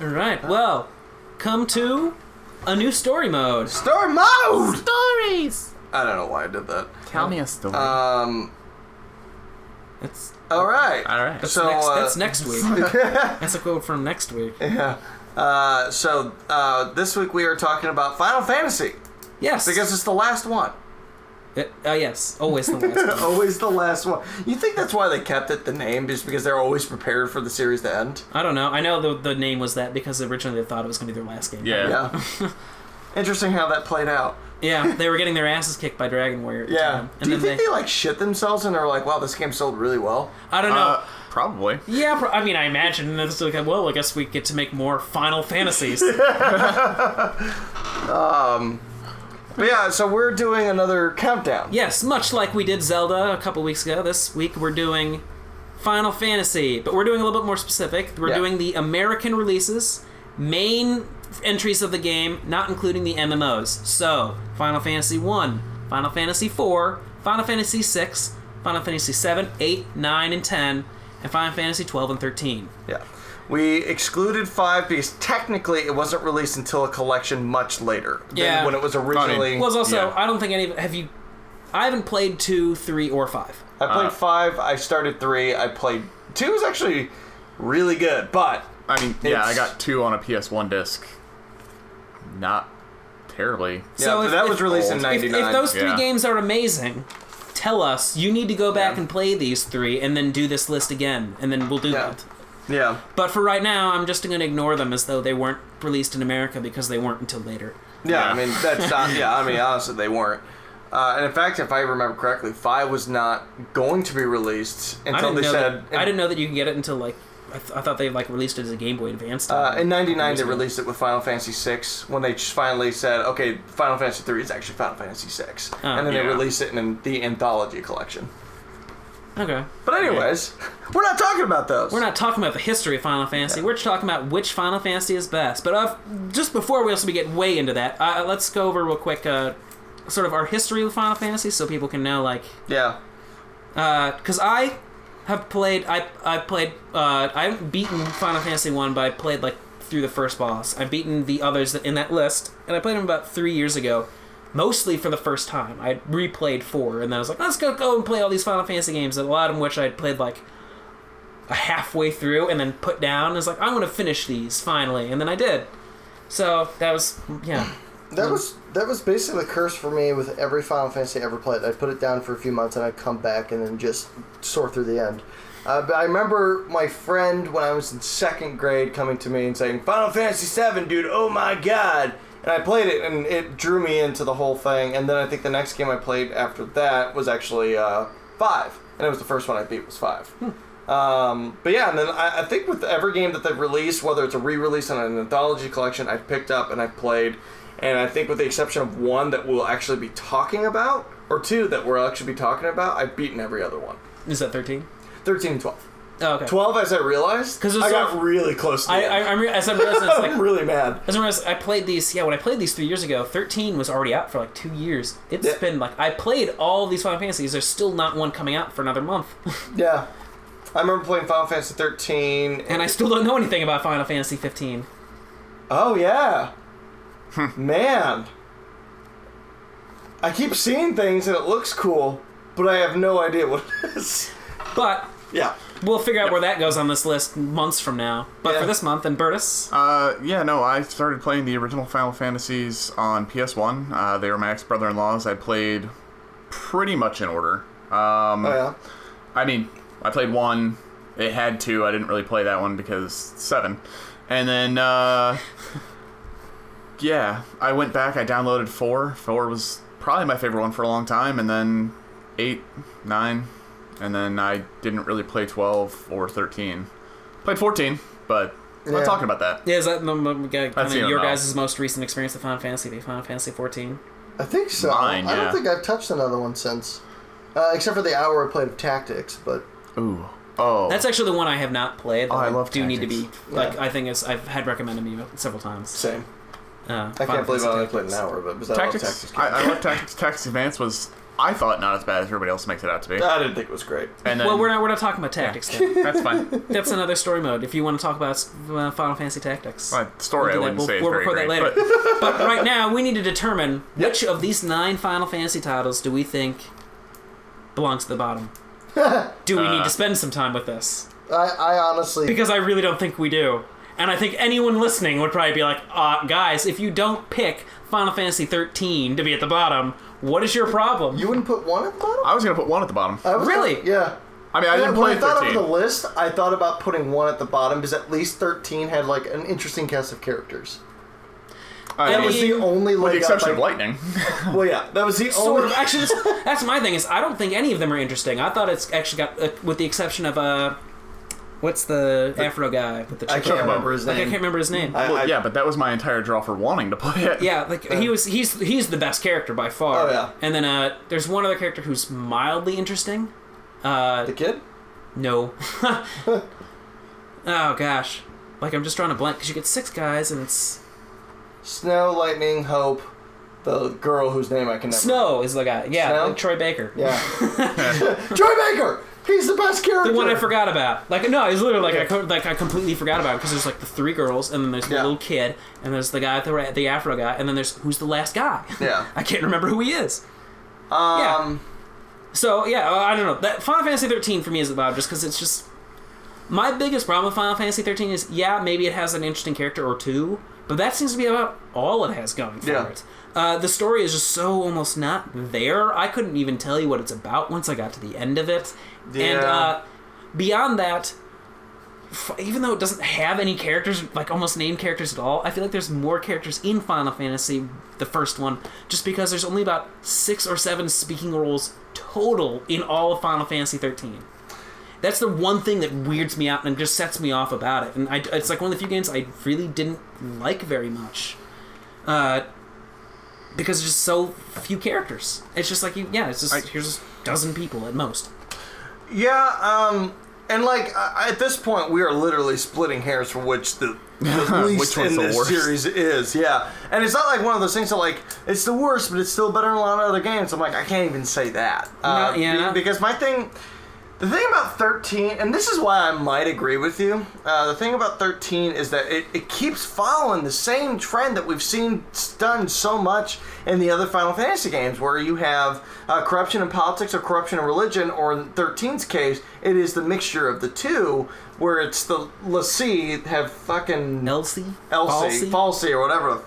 Alright, well, come to a new story mode. Story mode! Stories! I don't know why I did that. Tell me a story. That's Alright. that's next week. That's a quote from next week. Yeah. So this week we are talking about Final Fantasy. Yes. Because it's the last one. Yes. Always the last one. Always the last one. You think that's why they kept it the name, just because they're always prepared for the series to end? I don't know. I know the name was that because originally they thought it was going to be their last game. Yeah. Interesting how that played out. Yeah, they were getting their asses kicked by Dragon Warrior at the time. And Do you think they like shit themselves and are like, wow, this game sold really well? I don't know. Probably. Yeah, I mean, I imagine it's like, well, I guess we get to make more Final Fantasies. But yeah, so we're doing another countdown. Yes, much like we did Zelda a couple weeks ago. This week we're doing Final Fantasy, but we're doing a little bit more specific. We're doing the American releases, main entries of the game, not including the MMOs. So, Final Fantasy 1, Final Fantasy 4, Final Fantasy 6, Final Fantasy 7, 8, 9, and 10, and Final Fantasy 12 and 13. Yeah. We excluded 5 because technically it wasn't released until a collection much later than when it was originally. Well, also, I don't think I haven't played 2, 3, or 5. I played 5, I started 3, I played 2 is actually really good, but I mean, I got 2 on a PS1 disc. Not terribly. So that was released in 99. If those 3 games are amazing, tell us. You need to go back and play these 3 and then do this list again, and then we'll do that. Yeah. But for right now, I'm just going to ignore them as though they weren't released in America because they weren't until later. Yeah, I mean, that's not, I mean, honestly, they weren't. And in fact, if I remember correctly, 5 was not going to be released until they said... I didn't know that you could get it until, like, I thought they, like, released it as a Game Boy Advance. In 99, they released it with Final Fantasy 6 when they finally said, okay, Final Fantasy 3 is actually Final Fantasy 6. And then they released it in the Anthology Collection. Okay. But anyways, we're not talking about those. We're not talking about the history of Final Fantasy. We're just talking about which Final Fantasy is best. But just before we get way into that, let's go over real quick sort of our history with Final Fantasy so people can know, like... Yeah. Because I have played... I haven't beaten Final Fantasy 1, but I played, like, through the first boss. I've beaten the others in that list, and I played them about 3 years ago. Mostly for the first time. I replayed 4, and then I was like, let's go and play all these Final Fantasy games, and a lot of them which I'd played like a halfway through and then put down. And I was like, I'm going to finish these, finally. And then I did. So, that was, That was basically the curse for me with every Final Fantasy I ever played. I'd put it down for a few months, and I'd come back and then just soar through the end. But I remember my friend, when I was in 2nd grade, coming to me and saying, Final Fantasy 7, dude, oh my god! And I played it, and it drew me into the whole thing. And then I think the next game I played after that was actually 5. And it was the first one I beat was 5. But yeah, and then I think with every game that they've released, whether it's a re-release on an anthology collection, I've picked up and I've played. And I think with the exception of 1 that we'll actually be talking about, or 2 that we'll actually be talking about, I've beaten every other one. Is that 13? 13 and 12. Oh, okay. 12, as I realized, I got really close to it. As I realized, it's like, I'm really mad. As I realized, I played these, when I played these 3 years ago, 13 was already out for like 2 years. It's been like, I played all these Final Fantasies, there's still not one coming out for another month. Yeah. I remember playing Final Fantasy 13. And I still don't know anything about Final Fantasy 15. Oh, yeah. Man. I keep seeing things and it looks cool, but I have no idea what it is. But... yeah. We'll figure out where that goes on this list months from now. But for this month, and Burtis? I started playing the original Final Fantasies on PS1. They were my ex-brother-in-laws. I played pretty much in order. I mean, I played 1. It had 2. I didn't really play that one because 7. And then, I went back. I downloaded 4. 4 was probably my favorite one for a long time. And then 8, 9... And then I didn't really play 12 or 13. Played 14, but I'm not talking about that. Yeah, is that kind of your guys' most recent experience with Final Fantasy, Final Fantasy 14? I think so. Mine, I don't think I've touched another one since. Except for the hour I played of Tactics, but... Ooh. Oh. That's actually the one I have not played. I love do Tactics. Need to be... I think I've had recommended to me several times. Same. I can't believe I only played an hour, but Tactics, I love Tactics. Tactics Advance was I thought not as bad as everybody else makes it out to be. I didn't think it was great. And then, Well, we're not talking about tactics. Then. That's fine. That's another story mode. If you want to talk about Final Fantasy Tactics, Story we'll I wouldn't say is we'll very record great. that later. But right now, we need to determine Yep. which of these 9 Final Fantasy titles do we think belongs to the bottom. Do we need to spend some time with this? I honestly... Because I really don't think we do. And I think anyone listening would probably be like, guys, if you don't pick Final Fantasy 13 to be at the bottom, what is your problem? You wouldn't put 1 at the bottom? I was going to put 1 at the bottom. Really? Yeah. I mean, I didn't play When I thought 13. of the list, I thought about putting 1 at the bottom because at least 13 had like an interesting cast of characters. That was the only with the leg exception up of Lightning. Well, yeah, that was the Sort only... of. Actually, that's my thing. Is I don't think any of them are interesting. I thought it's actually got, with the exception of what's the Afro guy with the? I can't remember his name. I can't remember his name. Yeah, but that was my entire draw for wanting to play it. Yeah, like he's the best character by far. Oh, yeah. And then there's one other character who's mildly interesting. The kid? No. Oh gosh, like I'm just drawing a blank because you get 6 guys and it's Snow, Lightning, Hope, the girl whose name I can never... Snow is the guy. Yeah, Snow? like Troy Baker. Yeah. Troy Baker! He's the best character! The one I forgot about. Like, no, it's literally like I completely forgot about it because there's like the 3 girls, and then there's the little kid, and there's the guy, the Afro guy, and then there's who's the last guy. Yeah. I can't remember who he is. Yeah. So yeah, I don't know. That Final Fantasy 13 for me is about just because it's just my biggest problem with Final Fantasy 13 is maybe it has an interesting character or 2, but that seems to be about all it has going for it. The story is just so almost not there. I couldn't even tell you what it's about once I got to the end of it. Yeah. And beyond that, even though it doesn't have any characters, like almost named characters at all, I feel like there's more characters in Final Fantasy, the first one, just because there's only about 6 or 7 speaking roles total in all of Final Fantasy 13. That's the one thing that weirds me out and just sets me off about it. And it's like one of the few games I really didn't like very much. Because there's just so few characters. It's just like, it's just, here's a dozen people at most. Yeah, and like, at this point, we are literally splitting hairs for which the least in this series is. Yeah. And it's not like one of those things that, like, it's the worst, but it's still better than a lot of other games. I'm like, I can't even say that. Because the thing about 13, and this is why I might agree with you, the thing about 13 is that it keeps following the same trend that we've seen done so much in the other Final Fantasy games, where you have corruption in politics or corruption in religion, or in 13's case, it is the mixture of the two, where it's the l'Cie have fucking... Elsie, Falsey, or whatever.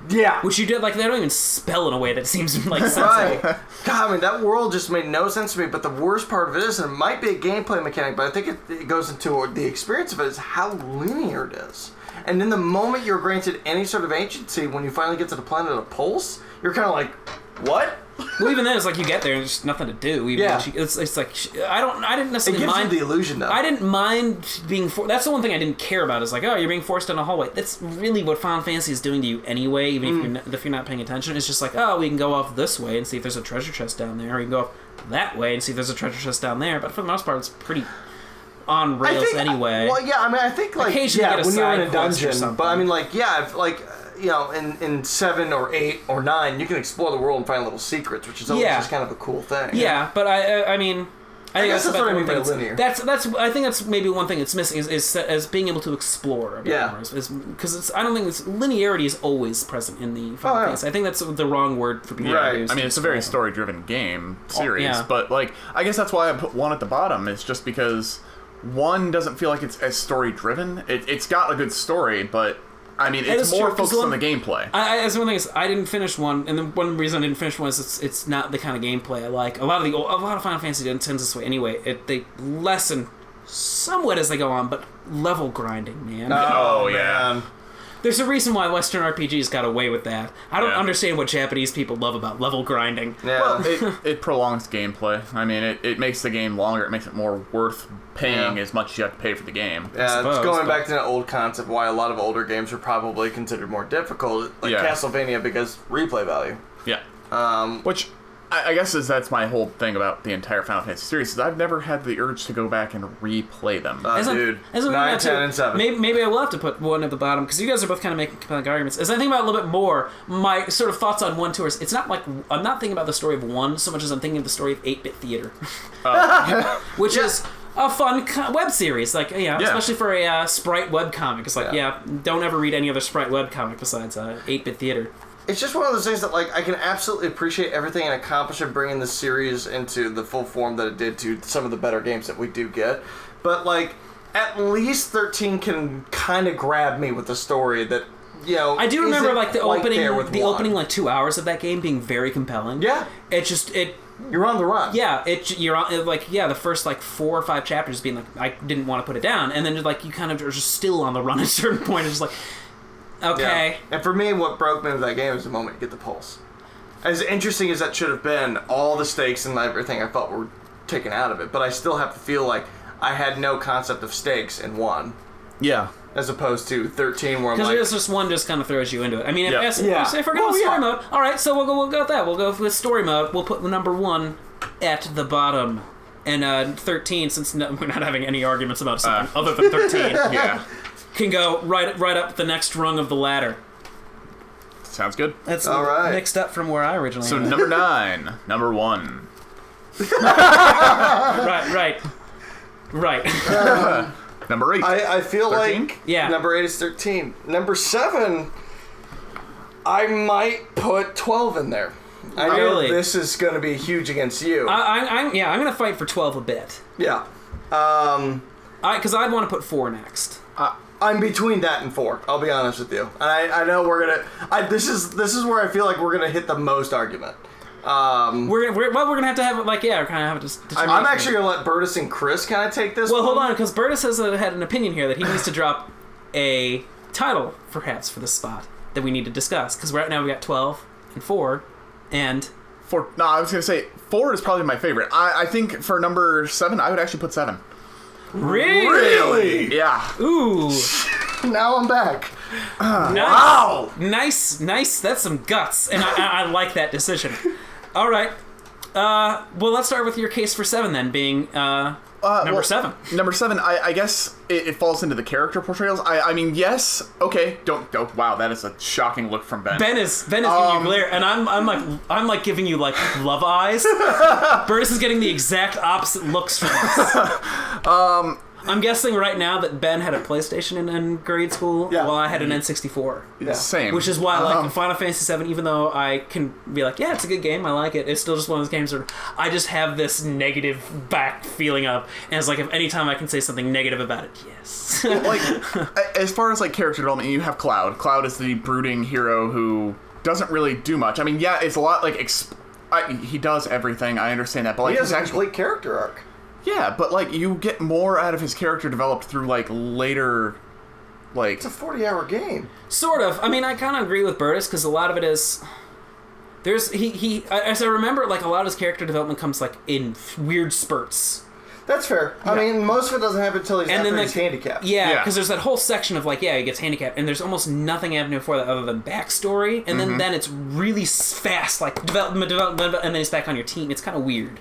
Yeah. Which you did, like, they don't even spell in a way that seems, like, sensible. Right. God, I mean, that world just made no sense to me, but the worst part of it is, and it might be a gameplay mechanic, but I think it goes into the experience of it, is how linear it is. And in the moment you're granted any sort of agency, when you finally get to the planet of Pulse, you're kind of like, what? Well, even then, it's like you get there and there's nothing to do. It's like I didn't necessarily mind. It mind gives you the illusion, though. I didn't mind being that's the one thing I didn't care about. Is like, oh, you're being forced down a hallway. That's really what Final Fantasy is doing to you anyway. Even if you're not paying attention, it's just like, oh, we can go off this way and see if there's a treasure chest down there, or you can go off that way and see if there's a treasure chest down there. But for the most part, it's pretty on rails anyway. Well, yeah, I mean, I think like when you're in a dungeon, but I mean, like, you know, in 7 or 8 or 9, you can explore the world and find little secrets, which is always just kind of a cool thing. Yeah, but I mean, I guess that's what I mean by linear. I think that's maybe one thing it's missing is being able to explore a bit more. Because I don't think linearity is always present in the Final Fantasy. I think that's the wrong word for being able to use. I mean, it's a very story-driven game series, but like, I guess that's why I put 1 at the bottom. It's just because 1 doesn't feel like it's as story-driven. It's got a good story, but I mean, it's more focused on the gameplay. As one thing is, I didn't finish 1, and the one reason I didn't finish 1 is it's not the kind of gameplay I like. A lot of Final Fantasy tends this way anyway. They lessen somewhat as they go on, but level grinding, man. Oh yeah. There's a reason why Western RPGs got away with that. I don't understand what Japanese people love about level grinding. Yeah. Well, it prolongs gameplay. I mean, it makes the game longer. It makes it more worth paying as much as you have to pay for the game. Yeah, it's going back to that old concept why a lot of older games are probably considered more difficult, like Castlevania, because replay value. Yeah. Which I guess that's my whole thing about the entire Final Fantasy series, is I've never had the urge to go back and replay them. Dude, 9, 10, and 7. Maybe I will have to put 1 at the bottom, because you guys are both kind of making compelling arguments. As I think about it a little bit more, my sort of thoughts on 1, 2, it's not like, I'm not thinking about the story of 1 so much as I'm thinking of the story of 8-Bit Theater. Which is a fun web series, like, especially for a Sprite webcomic. It's like, don't ever read any other Sprite webcomic besides 8-Bit Theater. It's just one of those things that, like, I can absolutely appreciate everything and accomplish in bringing the series into the full form that it did to some of the better games that we do get. But, like, at least 13 can kind of grab me with the story that, you know, I do remember, like, the opening, like, 2 hours of that game being very compelling. Yeah. You're on the run. Yeah, you're on, like, the first, like, 4 or 5 chapters being, like, I didn't want to put it down. And then, like, you kind of are just still on the run at a certain point. It's just like... Okay. Yeah. And for me, what broke me with that game was the moment you get the pulse. As interesting as that should have been, all the stakes and everything I felt were taken out of it. But I still have to feel like I had no concept of stakes in 1. Yeah. As opposed to 13, where I'm like... Because just 1 just kind of throws you into it. I mean, if we're going with story mode, alright, so we'll go with that. We'll go with story mode. We'll put number 1 at the bottom. And 13, since we're not having any arguments about something other than 13. Can go right up the next rung of the ladder. Sounds good. That's all right. Mixed up from where I originally. So number 9, number 1. Right. Number 8. I feel 13? like number 8 is 13. Number 7, I might put 12 in there. I know this is going to be huge against you. I'm going to fight for 12 a bit. Yeah. Because I'd want to put 4 next. I'm between that and 4. I'll be honest with you, and I know we're gonna. This is where I feel like we're gonna hit the most argument. We're gonna have to have kind of have to. I'm actually gonna let Burtis and Chris kind of take this. Well, hold on, because Burtis has had an opinion here that he needs to drop a title, perhaps, for this spot that we need to discuss. Because right now we got 12 and 4, and 4. No, I was gonna say 4 is probably my favorite. I think for number 7, I would actually put 7. Really? Yeah. Ooh. Now I'm back. Nice. Wow. Nice. That's some guts, and I like that decision. All right. Well, let's start with your case for 7 then, being number 7. Number 7, I guess it falls into the character portrayals. I mean, yes. Okay. Don't. Wow, that is a shocking look from Ben. Ben is giving you glare, and I'm like giving you like love eyes. Burtis is getting the exact opposite looks from us. I'm guessing right now that Ben had a PlayStation in grade school, while I had an N64. Yeah. Same. Which is why, like, Final Fantasy VII, even though I can be like, yeah, it's a good game, I like it, it's still just one of those games where I just have this negative back feeling up, and it's like, if any time I can say something negative about it, yes. Like, as far as, like, character development, you have Cloud. Cloud is the brooding hero who doesn't really do much. I mean, yeah, it's a lot, like, he does everything, I understand that, but, like, he has a complete character arc. Yeah, but, like, you get more out of his character developed through, like, later, like... It's a 40-hour game. Sort of. I mean, I kind of agree with Burtis, because a lot of it is... As I remember, like, a lot of his character development comes, like, in weird spurts. That's fair. Yeah. I mean, most of it doesn't happen until he's handicapped. Yeah, because there's that whole section of, like, he gets handicapped, and there's almost nothing happening before that other than backstory, and then it's really fast, like, development, and then he's back on your team. It's kind of weird.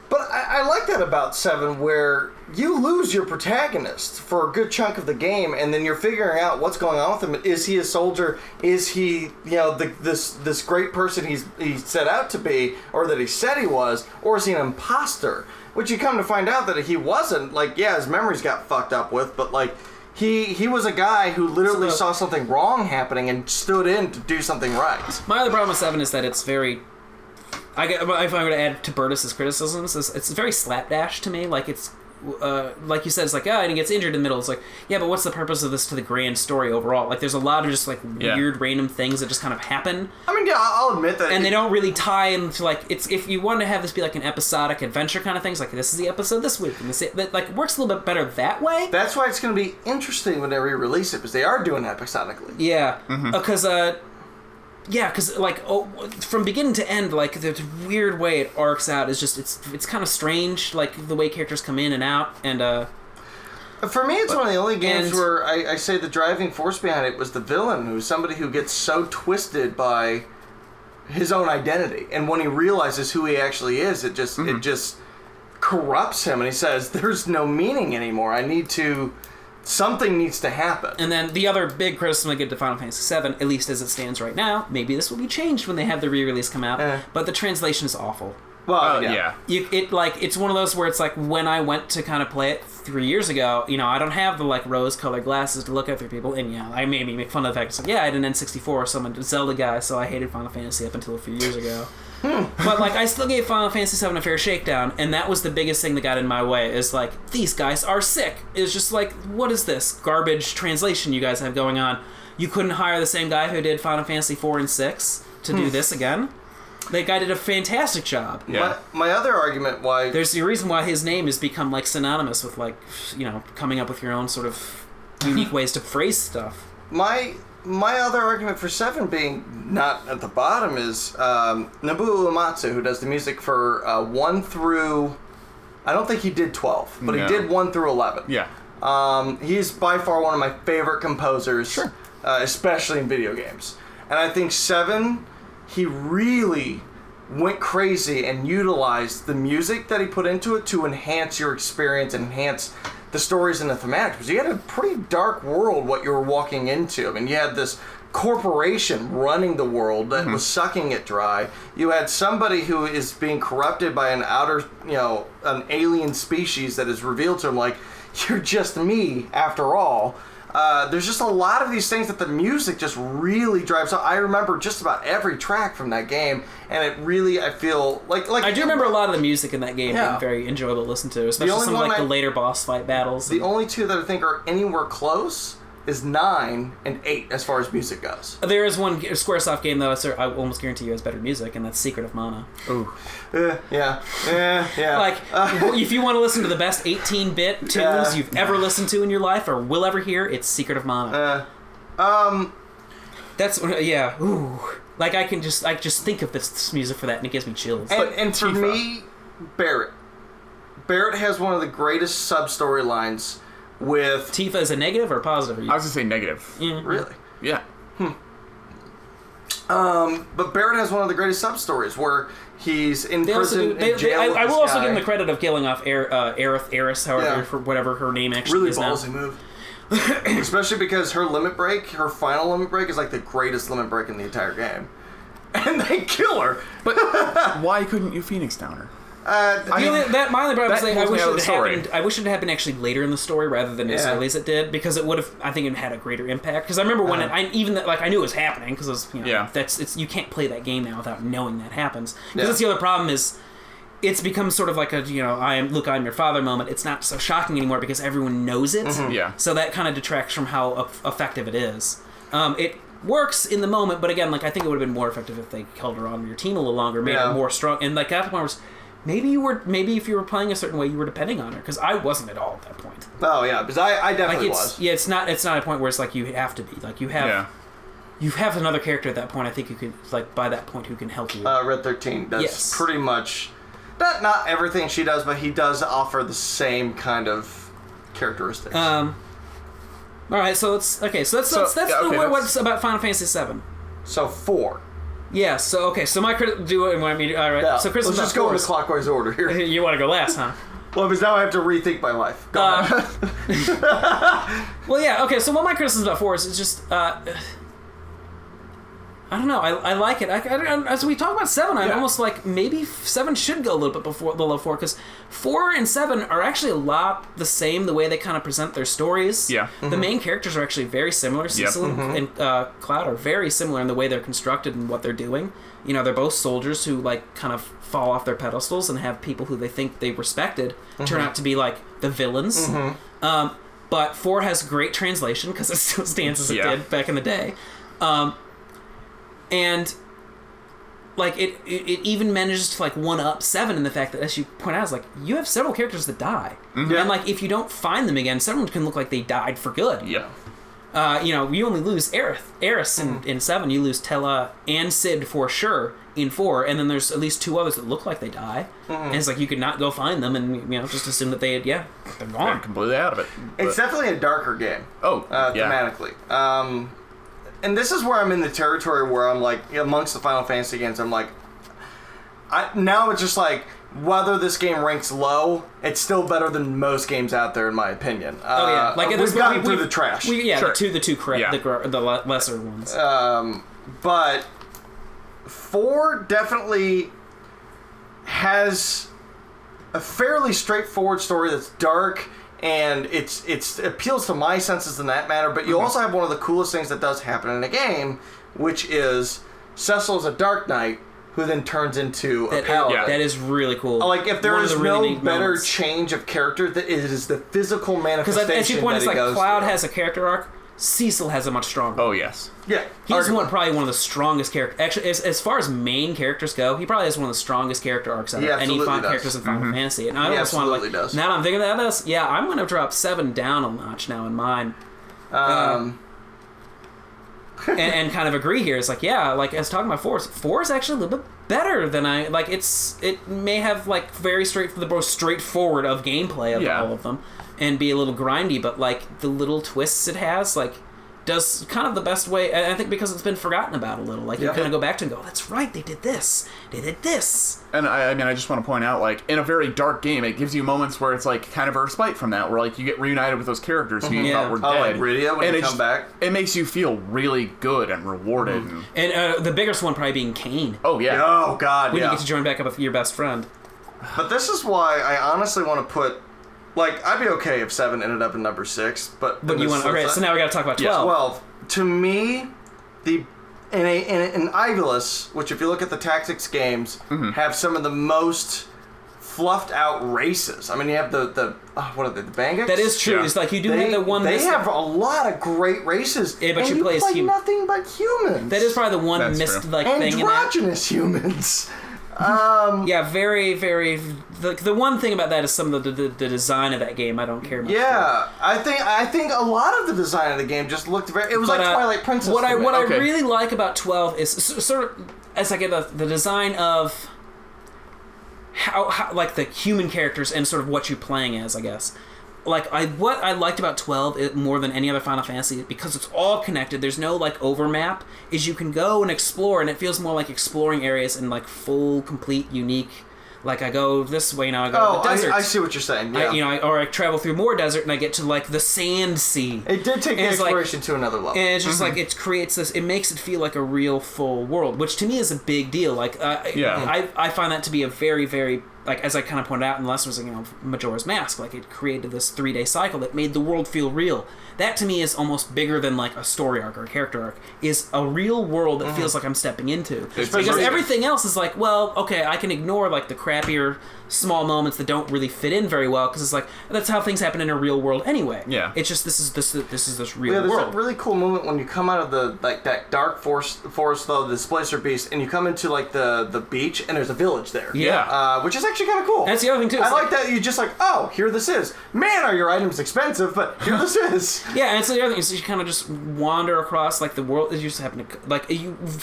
But I like that about 7, where you lose your protagonist for a good chunk of the game, and then you're figuring out what's going on with him. Is he a soldier? Is he, this great person he set out to be, or that he said he was, or is he an imposter? Which you come to find out that he wasn't. Like, yeah, his memories got fucked up with, but like he was a guy who literally saw something wrong happening and stood in to do something right. My other problem with 7 is that it's very... if I'm going to add to Burtis' criticisms, it's very slapdash to me. Like, it's, like you said, it's like, and he gets injured in the middle. It's like, yeah, but what's the purpose of this to the grand story overall? Like, there's a lot of just, like, weird, random things that just kind of happen. I mean, yeah, I'll admit that. And they don't really tie into, like, it's, if you want to have this be, like, an episodic adventure kind of thing, it's like, this is the episode this week. And that, like, works a little bit better that way. That's why it's going to be interesting when they re-release it, because they are doing it episodically. Yeah. Because, yeah, because, like, from beginning to end, like, the weird way it arcs out is just, it's kind of strange, like, the way characters come in and out, and, For me, it's one of the only games where I say the driving force behind it was the villain, who's somebody who gets so twisted by his own identity. And when he realizes who he actually is, it just corrupts him, and he says, "There's no meaning anymore. Something needs to happen." And then the other big criticism I get to Final Fantasy VII, at least as it stands right now, maybe this will be changed when they have the re-release come out, but the translation is awful. Well, yeah. It's one of those where it's like when I went to kind of play it 3 years ago, I don't have the like rose-colored glasses to look at through people, and I maybe make fun of the fact it's like, I had an N64, so I'm a Zelda guy, so I hated Final Fantasy up until a few years ago. But like I still gave Final Fantasy VII a fair shakedown, and that was the biggest thing that got in my way. Is like, these guys are sick. It's just like, what is this garbage translation you guys have going on? You couldn't hire the same guy who did Final Fantasy 4 and 6 to do this again. That guy did a fantastic job. Yeah. My other argument why... There's a reason why his name has become, like, synonymous with, like, coming up with your own sort of unique ways to phrase stuff. My other argument for 7 being not at the bottom is Nobuo Uematsu, who does the music for 1 through... I don't think he did 12, but he did 1 through 11. Yeah. He's by far one of my favorite composers, especially in video games. And I think 7... he really went crazy and utilized the music that he put into it to enhance your experience and enhance the stories and the thematics. Because you had a pretty dark world what you were walking into. I mean, you had this corporation running the world that was sucking it dry. You had somebody who is being corrupted by an an alien species that is revealed to him like, you're just me after all. There's just a lot of these things that the music just really drives up. I remember just about every track from that game, and it really, I feel like I do remember a lot of the music in that game being very enjoyable to listen to, especially some of the later boss fight battles. The only two that I think are anywhere close is 9 and 8 as far as music goes. There is one Squaresoft game that I almost guarantee you has better music, and that's Secret of Mana. Ooh. Yeah. Like, if you want to listen to the best 18-bit tunes you've ever listened to in your life or will ever hear, it's Secret of Mana. That's Ooh. Like I just think of this music for that, and it gives me chills. And for me, Barrett has one of the greatest sub-storylines with... Tifa is a negative or a positive? I was going to say negative. Mm-hmm. Really? Yeah. But Barrett has one of the greatest sub-stories where he's in prison in jail. I will also give him the credit of killing off Aerith, however, for whatever her name actually is now. Really ballsy move. Especially because her final limit break is like the greatest limit break in the entire game. And they kill her. But why couldn't you Phoenix down her? My only problem is I wish it had happened actually later in the story rather than as early as it did, because it would have, I think, it had a greater impact. Because I remember when I knew it was happening, because you can't play that game now without knowing that happens. Because that's the other problem is it's become sort of like a I'm your father moment. It's not so shocking anymore because everyone knows it. Mm-hmm. Yeah. So that kind of detracts from how effective it is. It works in the moment, but again, like I think it would have been more effective if they held her on your team a little longer, made her more strong, and like that point was. Maybe if you were playing a certain way, you were depending on her, because I wasn't at all at that point. Oh yeah, because I definitely was. Yeah, it's not a point where it's like you have to be like you have another character at that point. I think you could by that point who can help you. Red 13 does pretty much not everything she does, but he does offer the same kind of characteristics. All right, so what's about Final Fantasy VII? So 4. Yeah, so my credit do it and want me to, all right. Yeah. So Chris, let's just go in the clockwise order here. You want to go last, huh? Well, because now I have to rethink my life. Go ahead. Well, yeah, okay. So what my criticism about 4 is it's just I don't know. I like it. As we talk about 7, I'm almost like maybe 7 should go a little bit below 4, because 4 and 7 are actually a lot the same the way they kind of present their stories. Yeah. Mm-hmm. The main characters are actually very similar. Cecil and Cloud are very similar in the way they're constructed and what they're doing. They're both soldiers who kind of fall off their pedestals and have people who they think they respected turn out to be like the villains. Mm-hmm. But 4 has great translation because it still stands as it did back in the day. And it even manages to one up 7 in the fact that, as you point out, is you have several characters that die, and if you don't find them again, some can look like they died for good. Yeah. You only lose Aerith in 7. You lose Tella and Cid for sure in 4, and then there's at least 2 others that look like they die, and it's you could not go find them and just assume that they're gone. They're completely out of it. It's definitely a darker game. Oh, thematically. and this is where I'm in the territory where I'm like, amongst the Final Fantasy games, I'm like, now it's just like, whether this game ranks low, it's still better than most games out there, in my opinion. Like we've gotten through the trash. Sure. The lesser ones. But 4 definitely has a fairly straightforward story that's dark, and it appeals to my senses in that matter. But you also have one of the coolest things that does happen in a game, which is Cecil is a Dark Knight who then turns into a paladin. That is really cool. Like, if there is no better change of character, that it is the physical manifestation. Because at point, it's like Cloud has a character arc, Cecil has a much stronger. Oh yes, yeah. He's probably one of the strongest characters. Actually, as far as main characters go, he probably has one of the strongest character arcs out of any characters in Final Fantasy. And I just want to now that I'm thinking about this, I'm going to drop 7 down a notch now in mine. And kind of agree here. It's like, I was talking about 4 is actually a little bit better than I like. It may have like the most straightforward of gameplay of all of them, and be a little grindy, but like the little twists it has, like, does kind of the best way. I think because it's been forgotten about a little. Like, you kind of go back to and go, that's right, they did this. And I mean, I just want to point out, like, in a very dark game, it gives you moments where it's like kind of a respite from that, where like you get reunited with those characters who you thought were dead. Like Rydia when you come back. It makes you feel really good and rewarded. And the biggest one probably being Kain. Oh yeah. Oh god. When you get to join back up with your best friend. But this is why I honestly want to put. Like, I'd be okay if 7 ended up in number 6, but you want. Okay, so now we got to talk about 12. Yeah, 12. To me, in Ivulus, which if you look at the tactics games, have some of the most fluffed out races. I mean, you have the what are they? The Bangics? That is true. Yeah. It's like you do have the one. They have a lot of great races. Yeah, but and you play nothing but humans. That is probably the one missed thing. Androgynous humans. Very, very. The one thing about that is some of the design of that game I don't care much for. I think a lot of the design of the game just looked very. It was like Twilight Princess. What I really like about 12 is sort of as I get the design of how like the human characters and sort of what you're playing as, I guess. Like, what I liked about 12 more than any other Final Fantasy, because it's all connected, there's no, like, overmap, is you can go and explore, and it feels more like exploring areas in, like, full, complete, unique... Like, I go this way now, I go to the desert. I see what you're saying, yeah. Or I travel through more desert, and I get to, like, the sand sea. It did take the exploration to another level. And it's just, like, it creates this... It makes it feel like a real, full world, which to me is a big deal. Like, I find that to be a very, very... Like, as I kind of pointed out in the lesson, was, Majora's Mask. Like, it created this 3-day cycle that made the world feel real. That, to me, is almost bigger than, like, a story arc or a character arc. Is a real world that feels like I'm stepping into. Because everything else is like, well, okay, I can ignore, like, the crappier, small moments that don't really fit in very well, because it's like, that's how things happen in a real world anyway. Yeah. It's just, this is this real world. There's a really cool moment when you come out of the, like, that dark forest though, the Displacer Beast, and you come into, like, the beach, and there's a village there. Yeah. Which is actually kind of cool. That's the other thing, too. I like that you just like, oh, here this is. Man, are your items expensive, but here this is. Yeah, and it's the other thing, is you kind of just wander across, like, the world, you just happen to, like,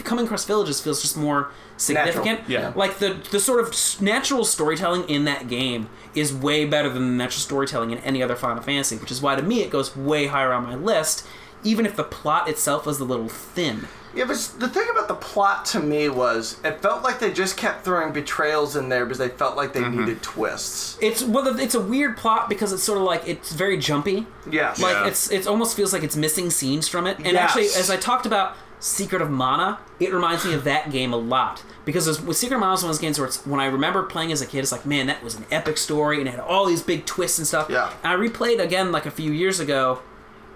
coming across villages feels just more significant. Natural. Yeah. Like, the sort of natural storytelling in that game is way better than the natural storytelling in any other Final Fantasy, which is why, to me, it goes way higher on my list, even if the plot itself was a little thin. Yeah, but the thing about the plot to me was it felt like they just kept throwing betrayals in there because they felt like they needed twists. It's a weird plot because it's sort of like it's very jumpy. Yes. Like it almost feels like it's missing scenes from it. And actually, as I talked about Secret of Mana, it reminds me of that game a lot. Because with Secret of Mana was one of those games where when I remember playing as a kid, it's like, man, that was an epic story and it had all these big twists and stuff. Yeah. And I replayed again like a few years ago,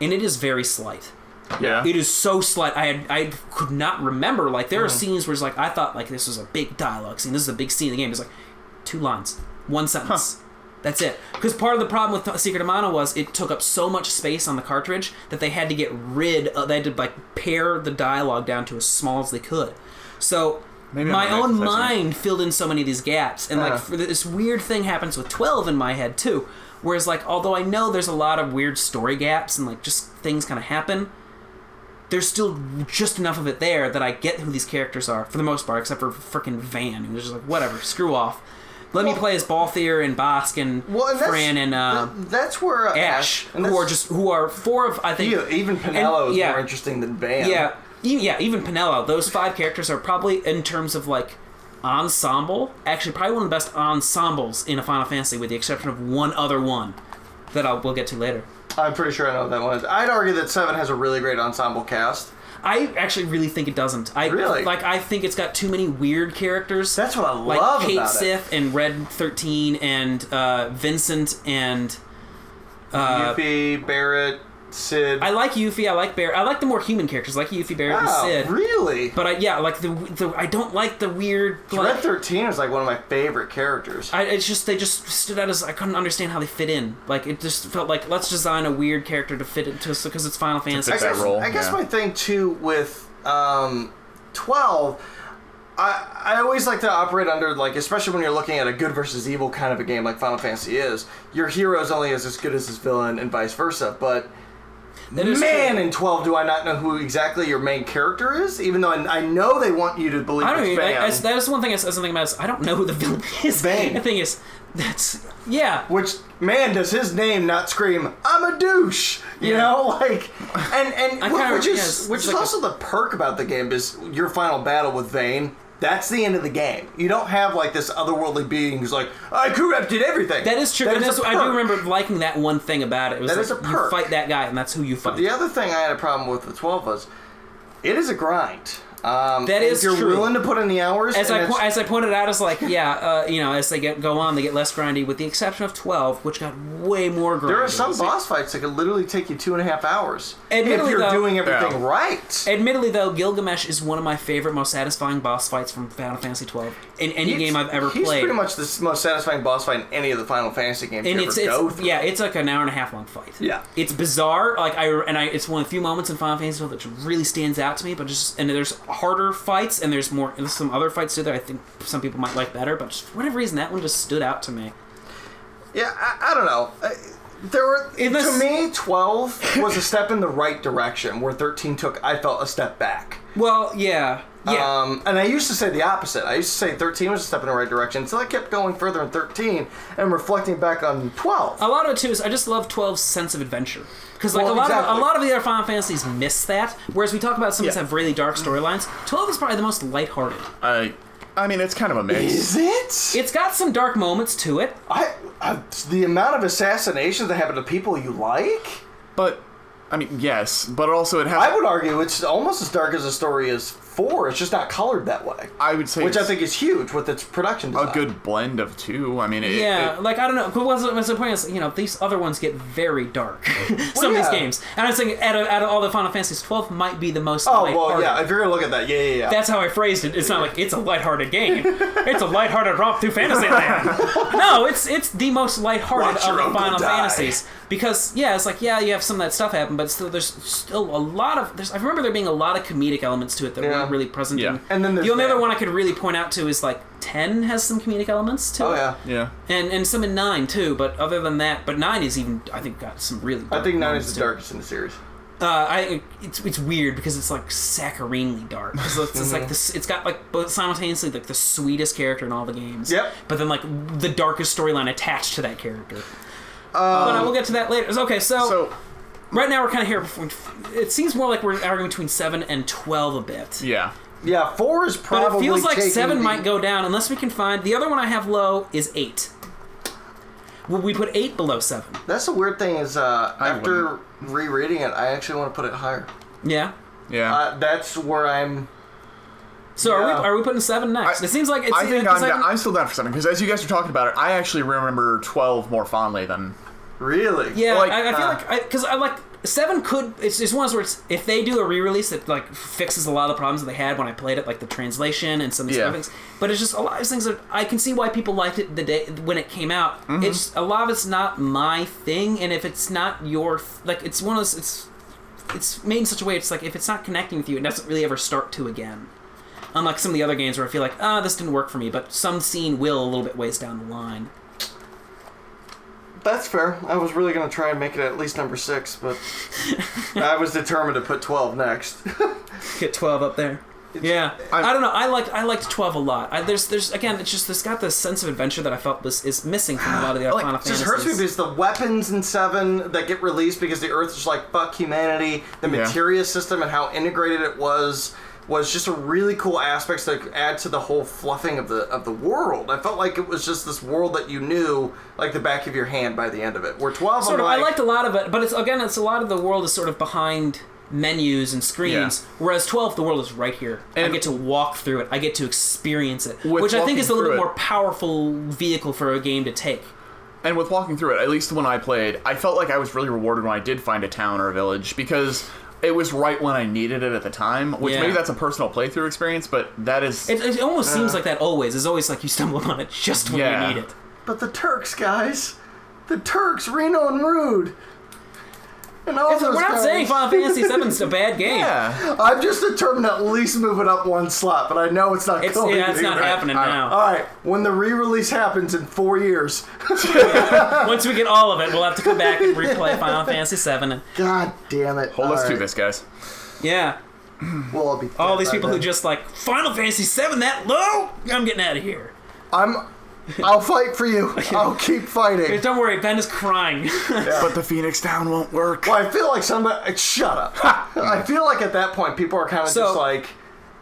and it is very slight. Yeah. It is so slight. I could not remember. Like, there are scenes where it's like, I thought, like, this was a big dialogue scene. This is a big scene in the game. It's like 2 lines. 1 sentence. That's it. Because part of the problem with Secret of Mana was it took up so much space on the cartridge that they had to get rid of... They had to, like, pare the dialogue down to as small as they could. So... Maybe my own mind filled in so many of these gaps. And, like, this weird thing happens with 12 in my head, too. Whereas, like, although I know there's a lot of weird story gaps and, like, just things kind of happen... There's still just enough of it there that I get who these characters are, for the most part, except for frickin' Van, who's just like, whatever, screw off. Let me play as Balthier and Bosk and Fran and that's where Ash, who are 4 of, I think... Even Penelo is more interesting than Van. Yeah, even Penelo. Those 5 characters are probably, in terms of like ensemble, actually probably one of the best ensembles in a Final Fantasy, with the exception of one other one that we'll get to later. I'm pretty sure I know what that one is. I'd argue that 7 has a really great ensemble cast. I actually really think it doesn't. Really? I think it's got too many weird characters. That's what I love about it. Like Kate Sith and Red 13 and Vincent and... Yuffie, Barrett, Sid. I like Yuffie, I like Barrett. I like the more human characters, like Yuffie, Barrett, and Sid. Really? But I don't like the weird... Red 13 is like one of my favorite characters. They just stood out as... I couldn't understand how they fit in. Like, it just felt like, let's design a weird character to fit into, because it's Final Fantasy. I guess my thing, too, with 12... I always like to operate under, like, especially when you're looking at a good versus evil kind of a game like Final Fantasy is, your hero is only as good as his villain and vice versa, but... Man, in 12, do I not know who exactly your main character is? Even though I know they want you to believe it's Vayne. That's one thing I said something about is I don't know who the villain is. Vayne. The thing is, that's... Yeah. Which, man, does his name not scream, I'm a douche! You know? Like... Which is like also the perk about the game is your final battle with Vayne. That's the end of the game. You don't have like this otherworldly being who's like, I corrupted everything. That is true. I do remember liking that one thing about it. It was that like, is a perk. You fight that guy, and that's who you fight. But the other thing I had a problem with 12 was, it is a grind. That is true. If you're true. willing to put in the hours... As I pointed out, it's like, as they go on, they get less grindy, with the exception of 12, which got way more grindy. There are some boss fights that could literally take you 2.5 hours. Admittedly, if you're doing everything right. Admittedly, though, Gilgamesh is one of my favorite, most satisfying boss fights from Final Fantasy 12 in any game I've ever played. He's pretty much the most satisfying boss fight in any of the Final Fantasy games you ever go through. Yeah, it's like an hour and a half long fight. Yeah. It's bizarre. Like it's one of the few moments in Final Fantasy 12 that really stands out to me. But there's harder fights. And there's some other fights too that I think some people might like better, but just for whatever reason that one just stood out to me. Yeah, I don't know. To me, 12 was a step in the right direction, where 13 took, I felt, a step back. Well, yeah. And I used to say the opposite. I used to say 13 was a step in the right direction until I kept going further in 13 and reflecting back on 12. A lot of it too is I just love 12's sense of adventure. Because a lot of the other Final Fantasies miss that, whereas we talk about some that have really dark storylines. 12 is probably the most lighthearted. I mean, it's kind of a mix. Is it? It's got some dark moments to it. The amount of assassinations that happen to people you like? But, I mean, yes, but also it has... I would argue it's almost as dark as the story is 4. It's just not colored that way. I would say... Which I think is huge with its production design. A good blend of two. I mean, I don't know. But what's the point is, these other ones get very dark. Some of these games. And I was thinking, out of all the Final Fantasies, 12 might be the most lighthearted. Oh, well, yeah, if you're going to look at that, yeah. That's how I phrased it. It's not like, it's a lighthearted game. It's a lighthearted romp through Fantasyland. No, it's the most lighthearted of the Final Fantasies. Because, it's like, you have some of that stuff happen, but still, there's still a lot of... I remember there being a lot of comedic elements to it that weren't really present in... And then the only other one I could really point out to is, like, 10 has some comedic elements to it. Oh, yeah. And some in 9, too, but other than that... But 9 is even, I think, got some really dark I think 9 is the too. darkest in the series. It's weird because it's like saccharinely dark. It's like this. It's got like both simultaneously like the sweetest character in all the games. Yep. But then like the darkest storyline attached to that character. But we'll get to that later. Okay, so right now we're kind of here. It seems more like we're arguing between 7 and 12 a bit. Yeah. Yeah, 4 is probably. But it feels like 7 might go down unless we can find the other one I have low is 8. Well, we put 8 below 7. That's the weird thing is after rereading it, I actually want to put it higher. Yeah. Yeah. That's where I'm. So are we putting 7 next? It seems like it's. I think I'm still down for 7 because as you guys were talking about it, I actually remember 12 more fondly than. Really? Yeah, I feel like because I like 7 could. It's one of those where if they do a re-release that like fixes a lot of the problems that they had when I played it, like the translation and some of these other things. But it's just a lot of things that I can see why people liked it the day when it came out. Mm-hmm. It's a lot of it's not my thing, and if it's not your it's one of those. It's made in such a way it's like if it's not connecting with you, it doesn't really ever start to again. Unlike some of the other games where I feel like this didn't work for me, but some scene will a little bit ways down the line. That's fair. I was really going to try and make it at least number 6, but I was determined to put 12 next. Get 12 up there. Yeah, I don't know. I liked 12 a lot. There's again, it's got this sense of adventure that I felt is missing from a lot of the other Final Fantasies. It just hurts me because the weapons in 7 that get released because the Earth is like fuck humanity. The materia system and how integrated it was just a really cool aspect to add to the whole fluffing of the world. I felt like it was just this world that you knew like the back of your hand by the end of it. Where 12, I liked a lot of it, but it's a lot of the world is sort of behind menus and screens, whereas 12, the world is right here. And I get to walk through it. I get to experience it, which I think is a little bit more powerful vehicle for a game to take. And with walking through it, at least when I played, I felt like I was really rewarded when I did find a town or a village, because it was right when I needed it at the time, which maybe that's a personal playthrough experience, but that is... It almost seems like that always. It's always like you stumble upon it just when you need it. But the Turks, guys. The Turks, Reno and Rude. And all we're not saying Final Fantasy VII's a bad game. Yeah. I'm just determined to at least move it up one slot, but I know it's not going it's not happening now. All right, when the re-release happens in 4 years. Once we get all of it, we'll have to come back and replay Final Fantasy VII. And... God damn it. Hold us to this, guys. Yeah. We'll all be all these people who just like, Final Fantasy VII that low? I'm getting out of here. I'll fight for you. I'll keep fighting. Don't worry, Ben is crying. But the Phoenix Down won't work. Well, I feel like somebody... Shut up. I feel like at that point, people are kind of just like,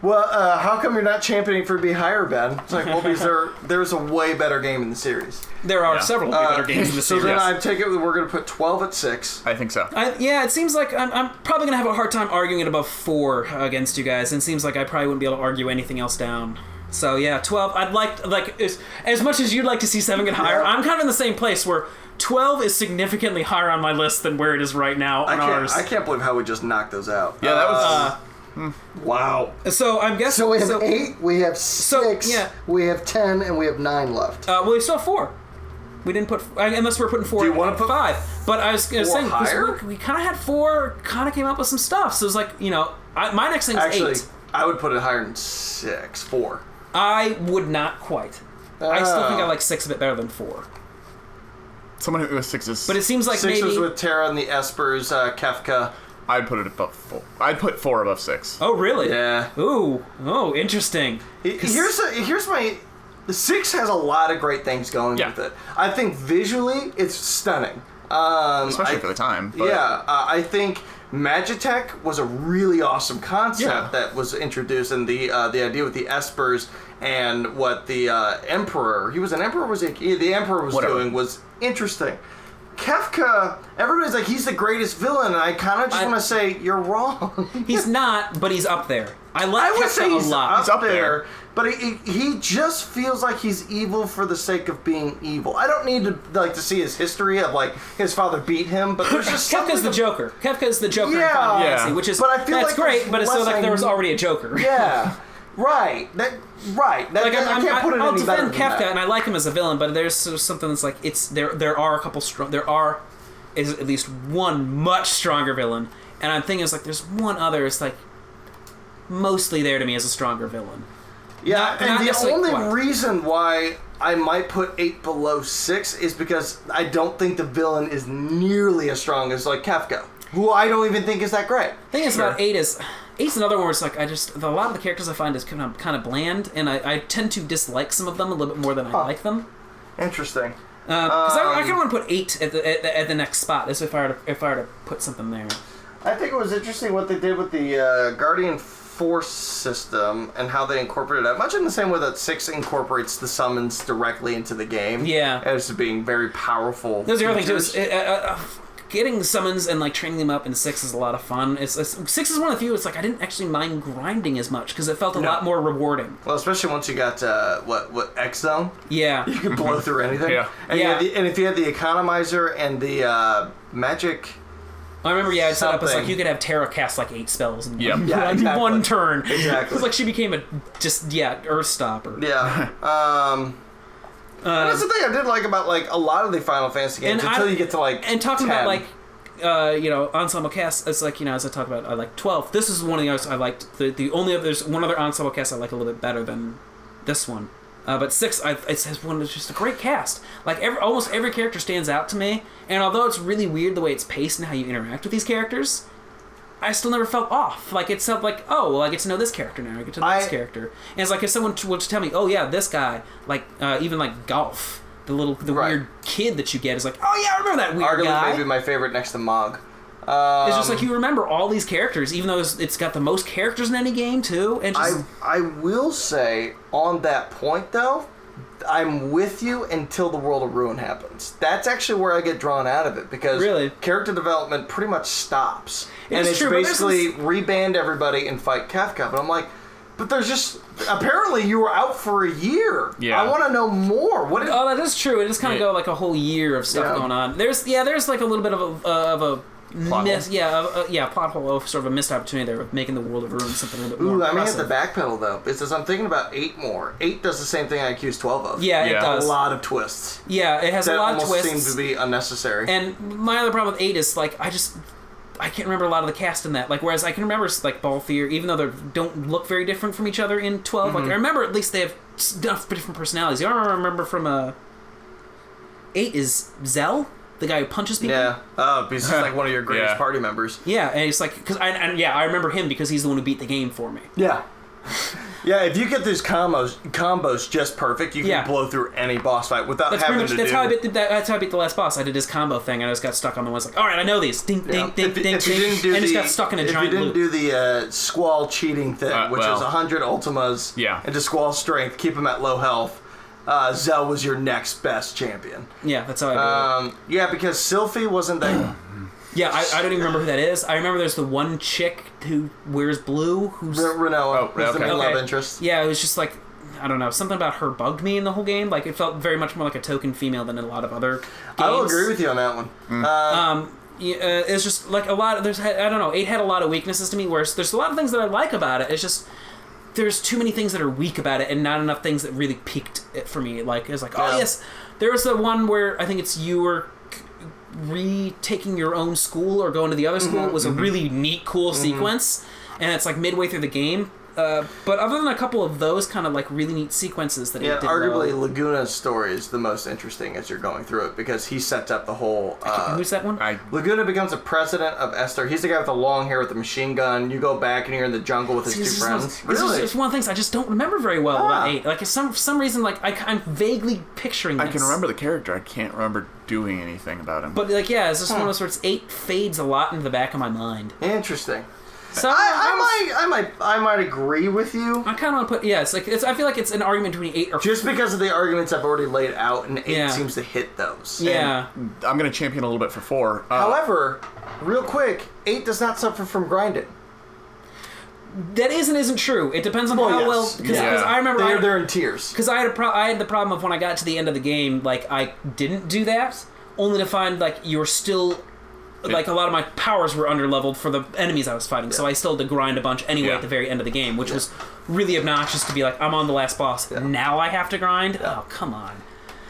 well, how come you're not championing for be higher, Ben? It's like, well, because there's a way better game in the series. There are several way better games in the series. So then I take it we're going to put 12 at 6. I think so. It seems like I'm probably going to have a hard time arguing it above 4 against you guys, and it seems like I probably wouldn't be able to argue anything else down. So yeah, 12. I'd like as much as you'd like to see 7 get higher. I'm kind of in the same place where 12 is significantly higher on my list than where it is right now on ours. I can't believe how we just knocked those out. Yeah, that was wow. So I'm guessing. So we have 8, we have 6, we have 10, and we have 9 left. Well, we still have 4. We didn't put unless we're putting 4. Do you want to put 5? But I was saying higher? We kind of had 4. Kind of came up with some stuff. So it's like my next thing is 8. I would put it higher than 6, 4. I would not quite. I still think I like 6 a bit better than 4. Someone who was 6 is... But it seems like 6 maybe... was with Terra and the Espers, Kefka. I'd put it above 4. I'd put 4 above 6. Oh, really? Yeah. Ooh. Oh, interesting. Here's my... The 6 has a lot of great things going with it. I think visually, it's stunning. Especially for the time. But... Yeah, I think... Magitech was a really awesome concept that was introduced, and the idea with the Espers and what the Emperor, he was an Emperor, the Emperor was doing was interesting. Kefka, everybody's like, he's the greatest villain, and I kind of just want to say, you're wrong. He's not, but he's up there. I like Kefka a lot. He's up there. But he just feels like he's evil for the sake of being evil. I don't need to see his history of his father beat him, but there's just Kefka's the Joker. Kefka's the Joker in Final Fantasy, which is that's great. But it's still like there was already a Joker. Yeah, right. I can't put it I'll any better defend than Kefka, that. and I like him as a villain, but there's something that's like there are a couple strong. Is at least one much stronger villain, and I'm thinking it's like there's one other. It's like mostly there to me as a stronger villain. Yeah, and the only reason why I might put 8 below 6 is because I don't think the villain is nearly as strong as like Kefka, who I don't even think is that great. The thing is about 8 is 8's another one where it's like a lot of the characters I find is kind of bland, and I tend to dislike some of them a little bit more than I like them. Interesting. Because I kind of want to put 8 at the next spot, as if I were to put something there. I think it was interesting what they did with the Guardian Force system and how they incorporated it, much in the same way that 6 incorporates the summons directly into the game. Yeah, as being very powerful. There's the other thing too. Getting summons and like training them up in 6 is a lot of fun. 6 is one of the few. It's like I didn't actually mind grinding as much because it felt a lot more rewarding. Well, especially once you got what X Zone. Yeah, you could blow through anything. Yeah, and if you had the economizer and the magic. I remember, I set up as like you could have Terra cast like 8 spells in exactly. one turn. Exactly. It's like she became a Earth Stopper. Yeah. That's the thing I did like about like a lot of the Final Fantasy games until you get to like and talking 10. about like ensemble casts. It's like as I talk about, I like 12. This is one of the others I liked. There's one other ensemble cast I like a little bit better than this one. But 6, it has one that's just a great cast. Like almost every character stands out to me, and although it's really weird the way it's paced and how you interact with these characters, I still never felt off. Like, it felt like, oh, well, I get to know this character now. I get to know this character. And it's like if someone were to tell me, oh, yeah, this guy, like, even like Golf, the weird kid that you get is like, oh, yeah, I remember that weird guy. Arguably maybe my favorite next to Mog. It's just like you remember all these characters, even though it's got the most characters in any game, too. And just... I will say, on that point, though, I'm with you until the World of Ruin happens. That's actually where I get drawn out of it, because character development pretty much stops. It's basically reband everybody and fight Kefka. But I'm like, but there's just... Apparently you were out for a year. Yeah. I want to know more. That is true. It just kind of go like a whole year of stuff going on. There's like a little bit of a plot hole, sort of a missed opportunity there with making the World of Ruin something a little bit more impressive. I may have to backpedal, though, because I'm thinking about 8 more. 8 does the same thing I accused 12 of. Yeah, it does. A lot of twists. Yeah, it has a lot of twists. That almost seem to be unnecessary. And my other problem with 8 is, like, I can't remember a lot of the cast in that. Like, whereas I can remember, like, Balthier, even though they don't look very different from each other in 12, like, I remember at least they have different personalities. You know what I remember from 8 is Zell? The guy who punches people? Yeah. Oh, he's just like one of your greatest party members. Yeah, and it's like, I remember him because he's the one who beat the game for me. Yeah. Yeah, if you get these combos just perfect, you can blow through any boss fight without That's how I beat the last boss. I did his combo thing, and I just got stuck on the ones like, all right, I know these. Ding, ding, ding, ding, ding. And just got stuck in a giant loop. If you didn't do the Squall cheating thing, which is 100 Ultimas into Squall strength, keep him at low health, Zell was your next best champion. Yeah, that's how I do it. Yeah, because Sylphie wasn't that... Yeah, I don't even remember who that is. I remember there's the one chick who wears blue, who's... Renoa, who's the main love interest. Yeah, it was just like, I don't know, something about her bugged me in the whole game. Like, it felt very much more like a token female than in a lot of other games. I will agree with you on that one. It's just like a lot of... I don't know, 8 had a lot of weaknesses to me, whereas there's a lot of things that I like about it. It's just... There's too many things that are weak about it and not enough things that really piqued it for me. Like, it's like, oh, yes. There was the one where I think it's you were retaking your own school or going to the other school. It was a really neat, cool sequence. And it's like midway through the game. But other than a couple of those kind of like really neat sequences that it did arguably Laguna's story is the most interesting as you're going through it, because he sets up the whole who's that one? Laguna becomes the president of Esther. He's the guy with the long hair with the machine gun. You go back and you're in the jungle with his two friends. It's one of the things I just don't remember very well about 8. Like, for some reason, like I'm vaguely picturing this. I can remember the character. I can't remember doing anything about him. But like, yeah, it's just one of those sorts. 8 fades a lot into the back of my mind. Interesting. So I might agree with you. I kind of want to put I feel like it's an argument between 8 or just because of the arguments I've already laid out, and 8 seems to hit those. Yeah, and I'm going to champion a little bit for 4. However, real quick, 8 does not suffer from grinding. That is and isn't true. It depends on how well. Because I remember they're in tiers. Because I had the problem of when I got to the end of the game, like I didn't do that, only to find like you're still. Like, a lot of my powers were underleveled for the enemies I was fighting, so I still had to grind a bunch anyway at the very end of the game, which was really obnoxious to be like, I'm on the last boss, now I have to grind? Oh, come on.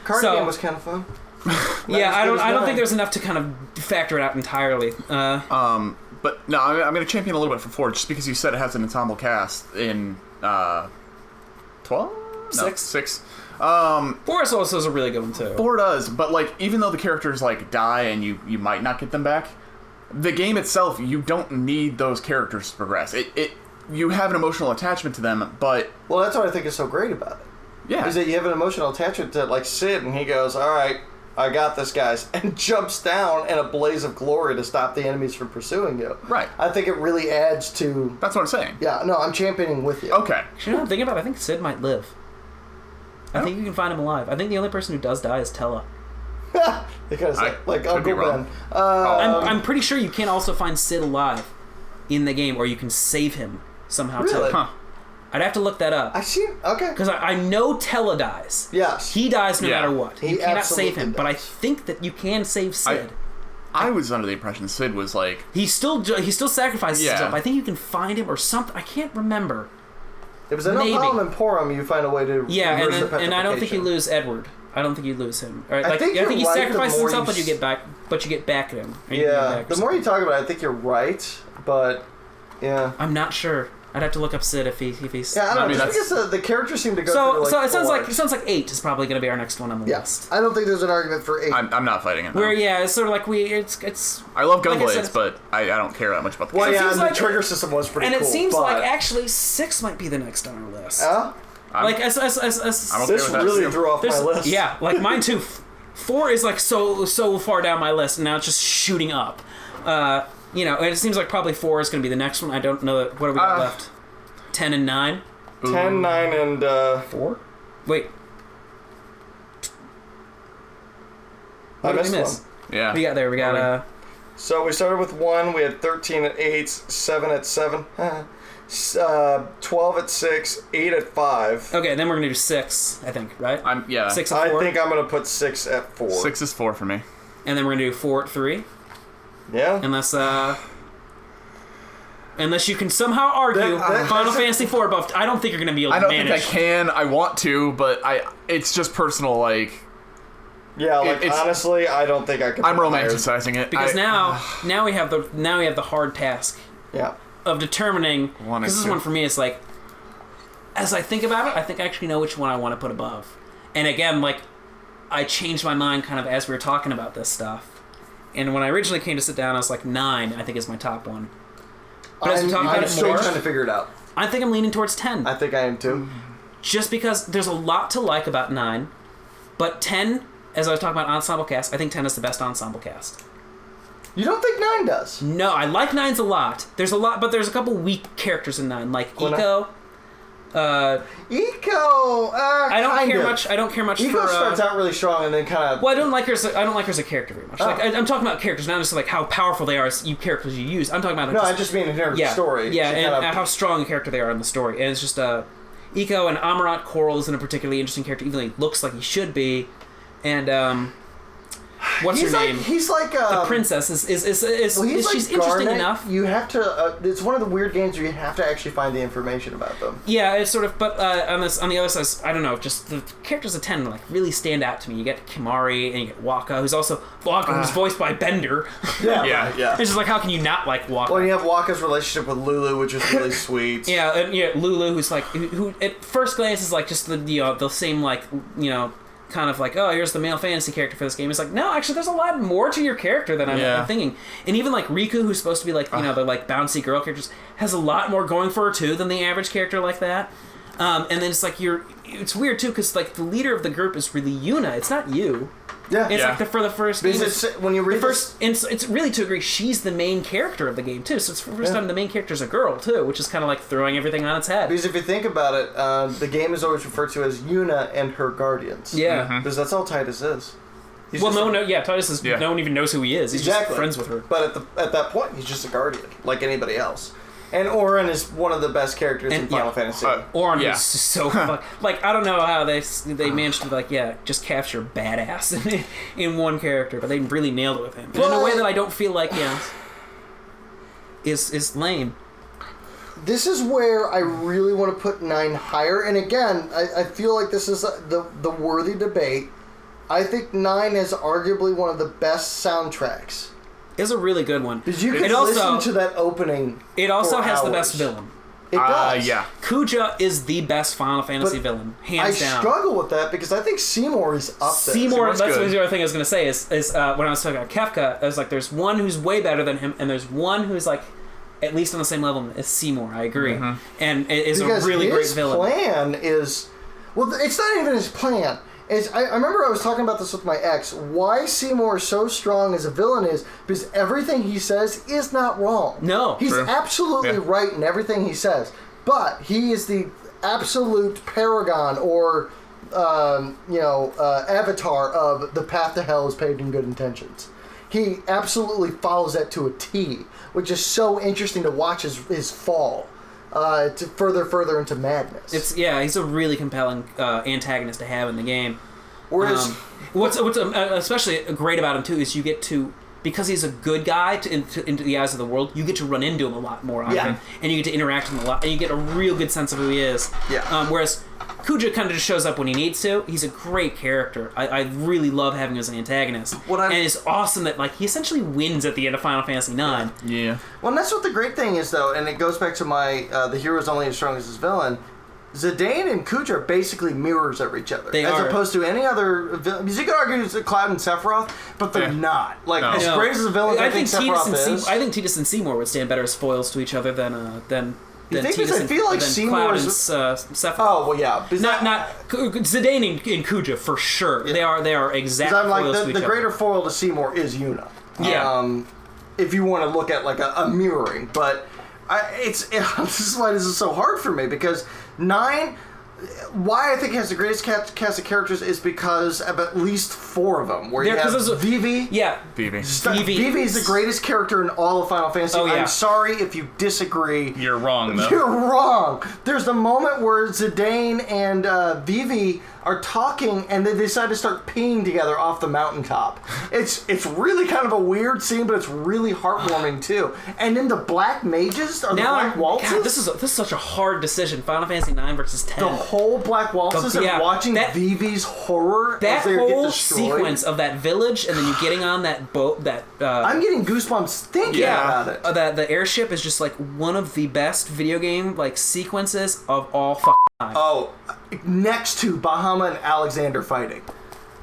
Card game was kind of fun. I don't think there's enough to kind of factor it out entirely. But, no, I'm going to champion a little bit for 4, just because you said it has an ensemble cast in 12? 6. 4 also is a really good one too. 4 does, but like even though the characters like die and you might not get them back, the game itself, you don't need those characters to progress. You have an emotional attachment to them, but that's what I think is so great about it. Yeah, is that you have an emotional attachment to like Sid, and he goes, "All right, I got this, guys," and jumps down in a blaze of glory to stop the enemies from pursuing you. Right. I think it really adds to. That's what I'm saying. Yeah. No, I'm championing with you. Okay. You know what I'm thinking about? I think Sid might live. I think you can find him alive. I think the only person who does die is Tella. Because like Uncle Ben. I'm pretty sure you can also find Sid alive in the game, or you can save him somehow too. Huh. I'd have to look that up. I see. Okay. Because I know Tella dies. Yes. He dies no matter what. He you cannot save him, does. but I think that you can save Sid. I was under the impression Sid was like he still sacrifices himself. I think you can find him or something. I can't remember. If it's enough Palm and Porum, you find a way to and I don't think you lose Edward. I don't think you lose him. Right? I think he sacrifices himself, but you get back at him. The more you talk about it, I think you're right, but yeah. I'm not sure. I'd have to look up Sid if he's. Yeah, I don't know. Just because the characters seem to go through so it sounds like 8 is probably going to be our next one on the list. I don't think there's an argument for 8. I'm not fighting it. Where it's sort of like it's. I love Gunblades, but I don't care that much about the. Well, yeah, the trigger system was pretty cool. And it seems like actually 6 might be the next on our list. I'm okay this really threw off my list. Yeah, like mine too. 4 is like so far down my list, and now it's just shooting up. And it seems like probably 4 is going to be the next one. I don't know. What do we got left? 10 and 9? 10, 9, and 4? Wait. I missed one. Yeah. We got So we started with 1. We had 13 at 8, 7 at 7, 12 at 6, 8 at 5. Okay, then we're going to do 6, I think, right? 6 at 4? I think I'm going to put 6 at 4. 6 is 4 for me. And then we're going to do 4 at 3? Yeah. Unless you can somehow argue Final Fantasy IV above. I don't think you're going to be able to manage. I don't think I can. I want to, but it's just personal, like... Yeah, honestly, I don't think I can. I'm romanticizing it. Because now we have the hard task of determining... Because this one for me is like... As I think about it, I think I actually know which one I want to put above. And again, like, I changed my mind kind of as we were talking about this stuff. And when I originally came to sit down, I was like, 9, I think, is my top one. But as we talk about it more, trying to figure it out. I think I'm leaning towards 10. I think I am too. Just because there's a lot to like about 9, but 10, as I was talking about ensemble cast, I think 10 is the best ensemble cast. You don't think 9 does? No, I like 9's a lot. There's a lot, but there's a couple weak characters in 9, like Eco. Eco. I don't care much. Eco starts out really strong and then kind of. Well, I don't like her as a character very much. Like I'm talking about characters, not just like how powerful they are as characters you use. I'm talking about. I just mean in her story. Yeah, and how strong a character they are in the story. And it's just Eco and Amarat Coral isn't a particularly interesting character, even though he looks like he should be. And what's her name? He's like the princess is she's interesting Garnet. enough. You have to. It's one of the weird games where you have to actually find the information about them. Yeah, it's sort of. But on the other side, I don't know. Just the characters of 10 like really stand out to me. You get Kimari and you get Waka, who's voiced by Bender. Yeah. It's just like, how can you not like Waka? Well, you have Waka's relationship with Lulu, which is really sweet. Lulu, who's like who at first glance is like just the same like kind of like, oh, here's the male fantasy character for this game. It's like, no, actually, there's a lot more to your character than I'm thinking. And even like Riku, who's supposed to be like, the like bouncy girl characters, has a lot more going for her too than the average character like that. And then it's like it's weird too because like the leader of the group is really Yuna. It's not you. Yeah, it's like for the first game. When you read it's really to agree. She's the main character of the game too. So it's the first time the main character's a girl too, which is kind of like throwing everything on its head. Because if you think about it, the game is always referred to as Yuna and her guardians. Yeah, because that's all Titus is. Titus is. No one even knows who he is. He's just friends with her. But at that point, he's just a guardian, like anybody else. And Auron is one of the best characters in Final Fantasy. Auron is so fun. Like, I don't know how they managed to just capture badass in one character, but they really nailed it with him. And in a way that I don't feel like is lame. This is where I really want to put 9 higher, and again, I feel like this is the worthy debate. I think 9 is arguably one of the best soundtracks. It's a really good one. Because you can listen to that opening. It also has the best villain. It does. Kuja is the best Final Fantasy villain, hands down. I struggle with that because I think Seymour is up there. That's the other thing I was going to say is when I was talking about Kefka, I was like, there's one who's way better than him, and there's one who's like at least on the same level as Seymour. I agree. Mm-hmm. And it is a really great villain. His plan is... Well, it's not even his plan. I remember I was talking about this with my ex. Why Seymour is so strong as a villain is because everything he says is not wrong. No. He's absolutely right in everything he says. But he is the absolute paragon or, avatar of the path to hell is paved in good intentions. He absolutely follows that to a T, which is so interesting to watch his fall. To further into madness. He's a really compelling antagonist to have in the game. Whereas, what's especially great about him too is you get to because he's a good guy into the eyes of the world, you get to run into him a lot more often, and you get to interact with him a lot, and you get a real good sense of who he is. Yeah. Whereas Kuja kind of just shows up when he needs to. He's a great character. I really love having him as an antagonist. And it's awesome that he essentially wins at the end of Final Fantasy IX. Yeah. Well, and that's what the great thing is, though, and it goes back to my the hero's only as strong as his villain. Zidane and Kuja are basically mirrors of each other. As opposed to any other villain. Because you could argue it's Cloud and Sephiroth, but they're not. As great as the villains I think Sephiroth is. I think Tidus and Seymour would stand better as foils to each other than Tidus I feel like Seymour is Sephiroth. Oh well, yeah. Not Zidane and Kuja for sure. Yeah. They are exact foils I'm to each other. The greater foil to Seymour is Yuna. Yeah. If you want to look at a mirroring, but this is why this is so hard for me, because 9. Why I think it has the greatest cast of characters is because of at least 4 of them. Where you have Vivi. Yeah. Vivi. Vivi is the greatest character in all of Final Fantasy. Oh, yeah. I'm sorry if you disagree. You're wrong, though. You're wrong. There's the moment where Zidane and Vivi are talking, and they decide to start peeing together off the mountaintop. It's really kind of a weird scene, but it's really heartwarming too. And then the black mages are the black waltzes. God, this is such a hard decision. Final Fantasy 9 versus 10. The whole black waltzes and watching Vivi's horror as they get destroyed. Sequence of that village, and then you getting on that boat. I'm getting goosebumps thinking about it. The airship is just one of the best video game sequences of all time. Oh, next to Bahama and Alexander fighting.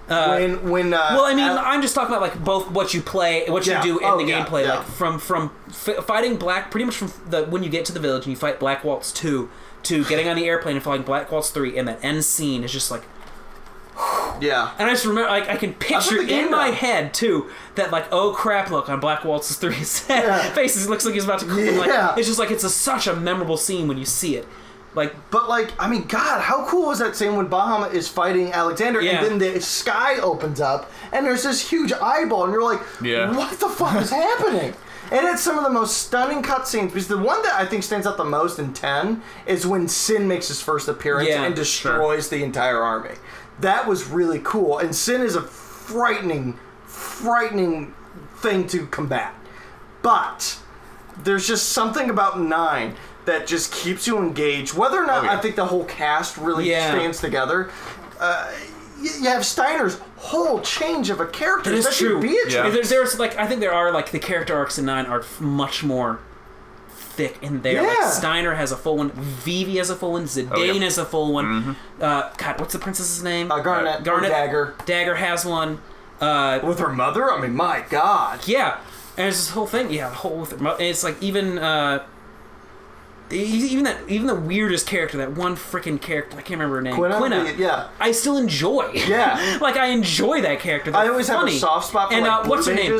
I'm just talking about both what you play, what you do in the gameplay, from fighting Black, pretty much from when you get to the village and you fight Black Waltz 2 to getting on the airplane and flying Black Waltz 3, and that end scene is just yeah. And I just remember, I can picture in my head too that oh crap look on Black Waltz 3's faces. It looks like he's about to cry. Yeah. It's just it's such a memorable scene when you see it. God, how cool was that scene when Bahama is fighting Alexander, and then the sky opens up, and there's this huge eyeball, and you're like, what the fuck is happening? And it's some of the most stunning cutscenes, because the one that I think stands out the most in 10 is when Sin makes his first appearance and destroys the entire army. That was really cool, and Sin is a frightening thing to combat. But there's just something about 9 that just keeps you engaged. Whether or not I think the whole cast really stands together, you have Steiner's whole change of a character. That is true. There's I think there are the character arcs in 9 are much more thick in there. Yeah. Steiner has a full one. Vivi has a full one. Zidane has a full one. Mm-hmm. God, what's the princess's name? Garnet. Dagger. Dagger has one. With her mother? I mean, my God. Yeah. And there's this whole thing. Yeah, the whole with her mother. And it's even the weirdest character, that one freaking character, I can't remember her name. Quina. I still enjoy. Yeah. I enjoy that character. I always have a soft spot for what's her name?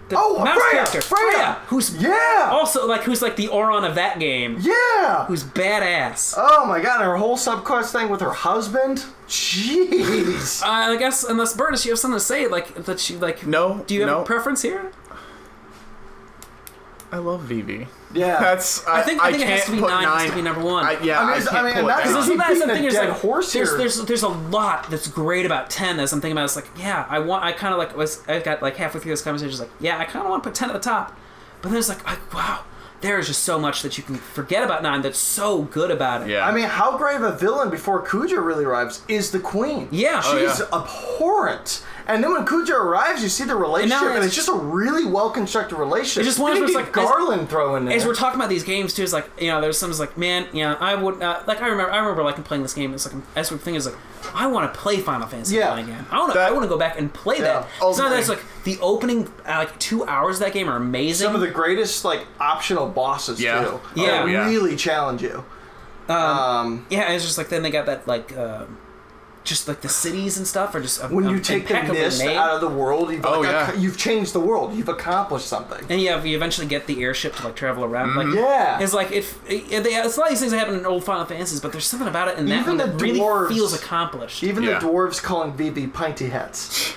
The mouse character, Freya, who's also who's the Auron of that game. Yeah, who's badass. Oh my God, her whole subquest thing with her husband. Jeez. I guess unless Burtis, you have something to say that she No. Do you have a preference here? I love Vivi. Yeah, I think it has to be 9. Has to be number 1. I can't put it down. There's a lot that's great about 10. As I'm thinking about, I kind of I got halfway through this conversation, I kind of want to put 10 at the top, but then it's wow, there is just so much that you can forget about 9 that's so good about it. Yeah. I mean, how great of a villain before Kuja really arrives is the Queen. Yeah, she's abhorrent. And then when Kuja arrives, you see the relationship, and it's just a really well-constructed relationship. It's just one of those, Garland throw in there. As we're talking about these games, too, it's there's some, man, I would, I remember playing this game, it's as we're thinking, I want to play Final Fantasy again. I want to go back and play that. It's not that the opening, 2 hours of that game are amazing. Some of the greatest, optional bosses, too. Yeah. Really challenge you. It's just, then they got that, just the cities and stuff are just when you take the mist out of the world, you've changed the world. You've accomplished something. And you eventually get the airship to travel around. It's it's a lot of these things that happen in old Final Fantasies, but there's something about it in that one that really feels accomplished. Even the dwarves calling Vivi pinty heads.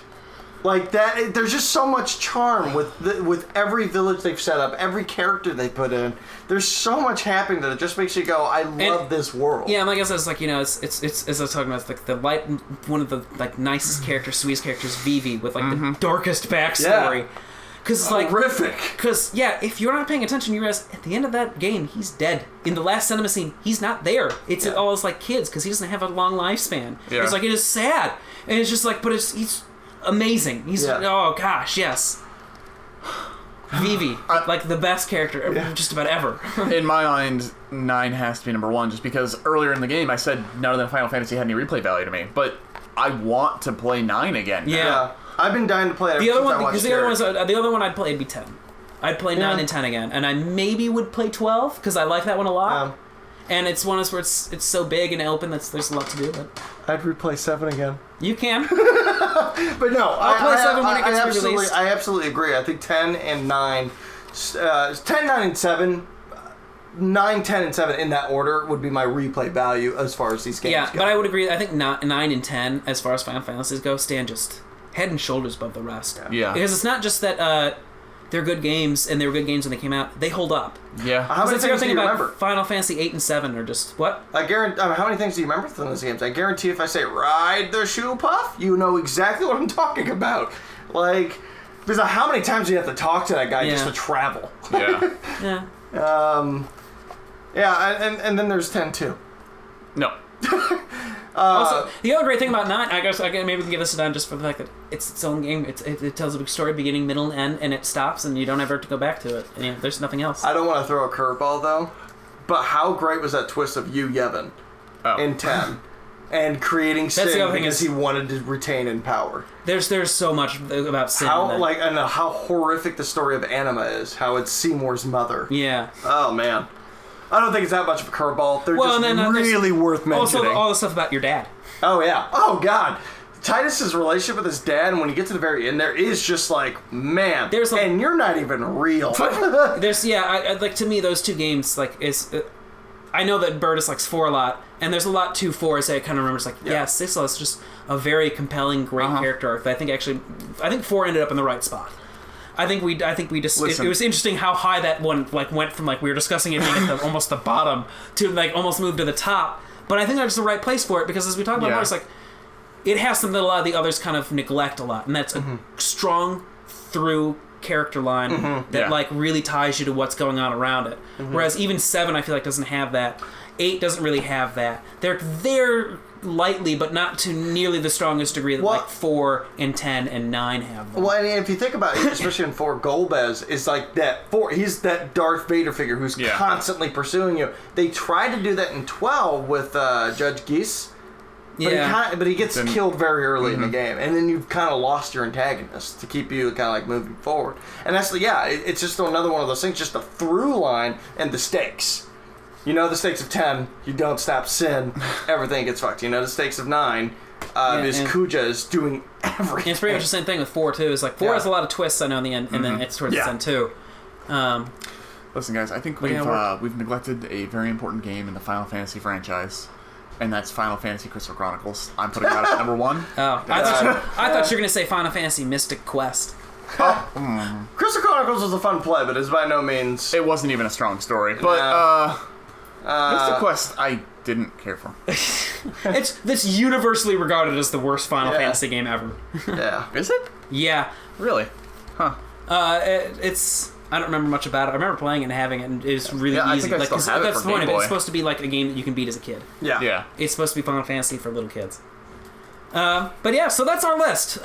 Like that, there's just so much charm with every village they've set up, every character they put in. There's so much happening that it just makes you go, I love this world. Yeah, and like I said, it's like, you know, it's as I was talking about, it's like the one of the like nicest characters, sweetest characters, Vivi, with like the darkest backstory. Because it's like horrific. Because if you're not paying attention, you realize at the end of that game, he's dead. In the last cinema scene, he's not there. It's all his like kids because he doesn't have a long lifespan. Yeah. It's like it is sad, and it's just like, but he's amazing. He's oh gosh, yes. Vivi, like the best character just about ever. In my mind, 9 has to be number 1, just because earlier in the game I said none of the Final Fantasy had any replay value to me, but I want to play 9 again. Yeah. I've been dying to play it. The other one, because the other one I'd play would be 10. I'd play 9 and 10 again, and I maybe would play 12 because I like that one a lot. And it's one of those where it's so big and open that there's a lot to do. But I'd replay 7 again. You can. But no, I'll play 7 when it gets released. I absolutely agree. I think 10 and 9, 10, 9, and 7, 9, 10, and 7 in that order would be my replay value as far as these games go. Yeah, but I would agree. I think 9 and 10, as far as Final Fantasies go, stand just head and shoulders above the rest. Yeah. Because it's not just that they're good games, and they were good games when they came out. They hold up. Yeah. How many things do you remember? Final Fantasy 8 and 7 are just, what? I guarantee. How many things do you remember from those games? I guarantee if I say ride the shoe puff, you know exactly what I'm talking about. Like, because how many times do you have to talk to that guy just to travel? Yeah. Yeah. And then there's 10 too. No. Also, the other great thing about 9, I guess maybe we can give this a 9 just for the fact that it's its own game. It tells a big story, beginning, middle, and end, and it stops, and you don't ever have to go back to it. And there's nothing else. I don't want to throw a curveball though, but how great was that twist of Yu Yevon in 10, and creating Sin because he wanted to retain in power. There's so much about Sin. And how horrific the story of Anima is. How it's Seymour's mother. Yeah. Oh man. I don't think it's that much of a curveball. They're just really worth mentioning. Also, all the stuff about your dad. Oh, yeah. Oh, God. Titus's relationship with his dad, and when you get to the very end, there is just like, man, and you're not even real. Like, to me, those two games, like, I know that Burtis likes 4 a lot, and there's a lot to 4, so I kind of remember, it's like, 6 is just a very compelling, great character arc. I think 4 ended up in the right spot. I think we just it was interesting how high that one went from we were discussing it being at almost the bottom to almost move to the top. But I think that's the right place for it because as we talk about more, it's like it has something that a lot of the others kind of neglect a lot, and that's a strong through character line that really ties you to what's going on around it. Whereas even 7 I feel like doesn't have that. 8 doesn't really have that. They're there lightly, but not to nearly the strongest degree that 4 and 10 and 9 have them. Well, I mean, if you think about it, especially in 4, Golbez is like that. 4, he's that Darth Vader figure who's constantly pursuing you. They tried to do that in 12 with Judge Geese. But he gets killed very early in the game, and then you've kind of lost your antagonist to keep you kind of moving forward. And that's it's just another one of those things, just a through line and the stakes. You know the stakes of 10, you don't stop Sin, everything gets fucked. You know the stakes of 9, Kuja is doing everything. And it's pretty much the same thing with 4 too. It's like 4 has a lot of twists I know in the end, and then it's towards the end too. Listen, guys, I think we've neglected a very important game in the Final Fantasy franchise, and that's Final Fantasy Crystal Chronicles. I'm putting that at number 1. Oh, I thought you were gonna say Final Fantasy Mystic Quest. Crystal Chronicles was a fun play, but it's by no means. It wasn't even a strong story, but Mystic Quest I didn't care for. It's universally regarded as the worst Final Fantasy game ever. Yeah. Is it? Yeah. Really? Huh. It's I don't remember much about it. I remember playing it and having it, and it was really easy. I still have it that's for the point Game of it. Boy. It's supposed to be like a game that you can beat as a kid. Yeah. It's supposed to be Final Fantasy for little kids. But yeah, so that's our list.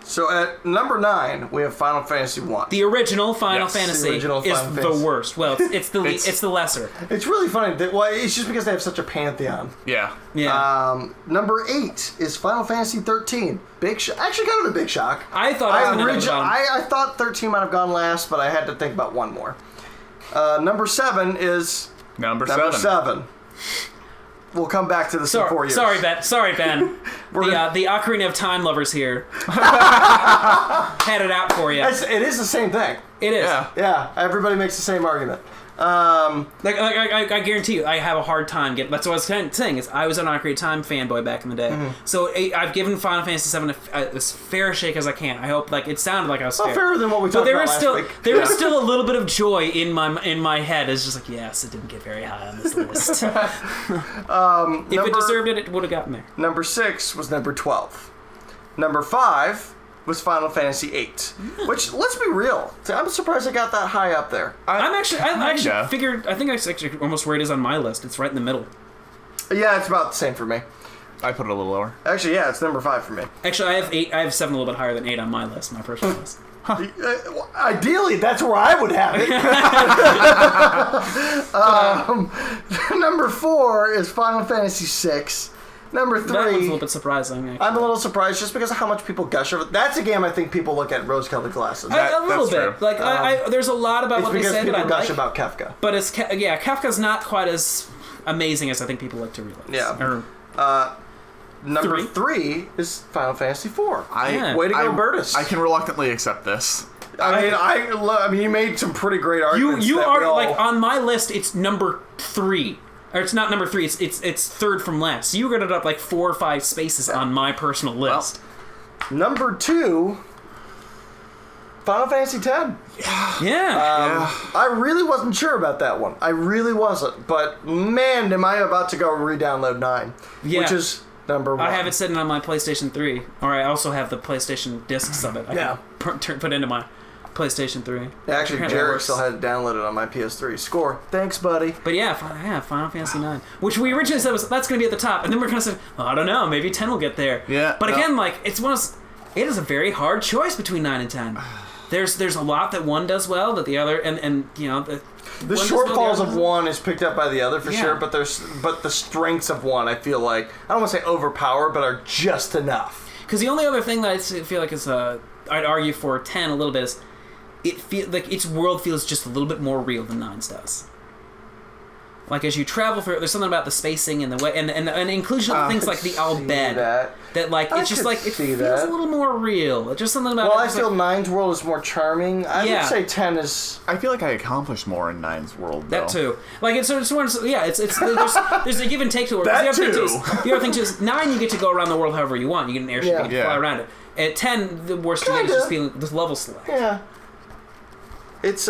So at number 9, we have Final Fantasy 1. The original Final Fantasy is the worst. Well, it's the it's the lesser. It's really funny. It's just because they have such a pantheon. Yeah. Number 8 is Final Fantasy 13. Actually, kind of a big shock. I thought I thought 13 might have gone last, but I had to think about one more. Number 7 is number 7. We'll come back to this in 4 years. Sorry, Ben. The Ocarina of Time lovers here had it out for you. It is the same thing. It is. Yeah. Everybody makes the same argument. I guarantee you, I have a hard time getting. That's what I was kind of saying. Is I was an Ocarina of Time fanboy back in the day, so I've given Final Fantasy VII as fair a shake as I can. I hope it sounded like I was fair. Fairer than what we talked about last week. There was still a little bit of joy in my head. It's just like, yes, it didn't get very high on this list. If it deserved it, it would have gotten there. Number 6 was number 12. Number 5 was Final Fantasy VIII, which, let's be real, I'm surprised it got that high up there. I actually figured, I think that's actually almost where it is on my list. It's right in the middle. Yeah, it's about the same for me. I put it a little lower. Actually, yeah, it's number 5 for me. Actually, I have 7 a little bit higher than 8 on my list, my personal list. Ideally, that's where I would have it. Number 4 is Final Fantasy VI. Number 3. That one's a little bit surprising, actually. I'm a little surprised just because of how much people gush over. That's a game I think people look at rose-colored glasses. A little bit. True. Like, there's a lot about what they say that I like. Because people gush about Kefka. But Kefka's not quite as amazing as I think people like to realize. Yeah. Number 3 is Final Fantasy IV. Way to go, Burtis. I can reluctantly accept this. I mean, you made some pretty great arguments. You are like on my list. It's number 3, or it's not number 3. It's third from last. So you got it up like 4 or 5 spaces on my personal list. Well, number 2, Final Fantasy X. Yeah. I really wasn't sure about that one. I really wasn't. But man, am I about to go re-download 9, which is number 1. I have it sitting on my PlayStation 3, or I also have the PlayStation discs of it. I can put into my PlayStation 3. Actually, Jarek still had it downloaded on my PS3. Score. Thanks, buddy. But yeah, Final Fantasy 9, which we originally said that's going to be at the top, and then we're kind of saying, I don't know, maybe 10 will get there. Yeah. But again, like it is a very hard choice between 9 and 10. There's a lot that one does well that the other, and you know the shortfalls of one is picked up by the other for sure. But the strengths of one, I feel like, I don't want to say overpower, but are just enough. Because the only other thing that I feel like is I'd argue for 10 a little bit is its world feels just a little bit more real than 9's does. Like as you travel through, there's something about the spacing and the way and inclusion of things like the Al Bhed that like it's just like it feels a little more real. It's just something about. Well, I feel 9's world is more charming. I would say 10 is. I feel like I accomplished more in 9's world. Though. That too. Like it's there's a give and take to it. That too. The other thing too is 9 you get to go around the world however you want. You get an airship, you can fly around it. At 10, the worst you get is just feeling the level select. Yeah. It's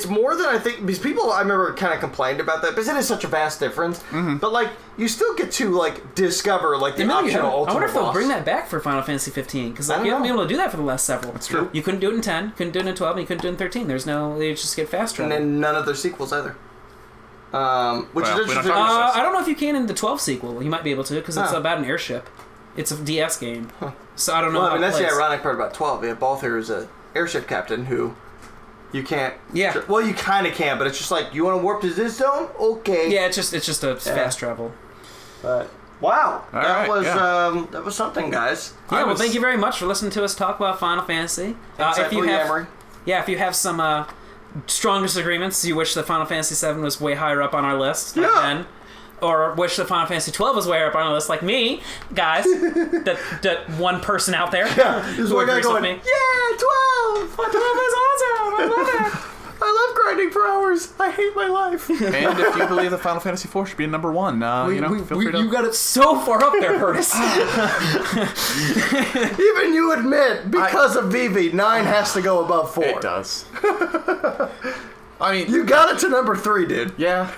more than I think, because people I remember kind of complained about that because it is such a vast difference. Mm-hmm. But like you still get to like discover like the optional ultimate. I wonder if they'll boss. bring that back for Final Fantasy 15 because like, you haven't been able to do that for the last several. That's true. You couldn't do it in 10, couldn't do it in 12, and you couldn't do it in 13. They just get faster. And then none of their sequels either. Which is interesting. I don't know if you can in the 12 sequel. You might be able to because it's about an airship. It's a DS game, so I don't know. Well, I mean that's the ironic part about 12. Yeah, Balthier is an airship captain who. You can't. Yeah. Well, you kind of can, but it's just like you want to warp to this zone. Okay. Yeah, it's just a fast travel. But wow, that was something, guys. Yeah. Well, thank you very much for listening to us talk about Final Fantasy. If you have some strong disagreements, you wish that Final Fantasy VII was way higher up on our list, like Ben, or wish that Final Fantasy 12 was way higher up on our list, like me, guys, that one person out there. Yeah. There's one guy going, yeah, 12. 12 is awesome. I love it. I love grinding for hours. I hate my life. And if you believe that Final Fantasy IV should be number 1, feel free to... You got it so far up there, Burtis. Even you admit, because of Vivi, 9 has to go above 4. It does. I mean... You got it to number 3, dude. Yeah.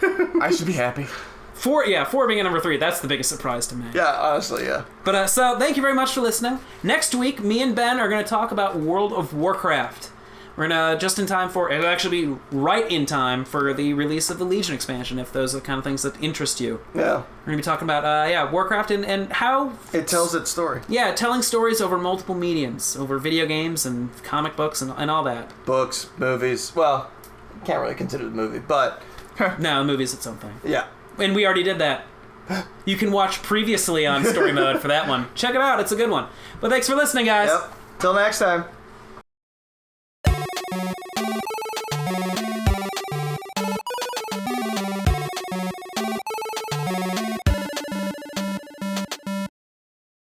I should be happy. 4 being at number 3, that's the biggest surprise to me. Yeah, honestly, yeah. But so thank you very much for listening. Next week, me and Ben are going to talk about World of Warcraft. We're going to, just in time for, it'll actually be right in time for the release of the Legion expansion, if those are the kind of things that interest you. Yeah. We're going to be talking about, Warcraft and how... It tells its story. Yeah, telling stories over multiple mediums, over video games and comic books and all that. Books, movies, well, can't really consider it a movie, but... No, the movie's its own thing. Yeah. And we already did that. You can watch previously on story mode for that one. Check it out. It's a good one. But thanks for listening, guys. Yep. Till next time.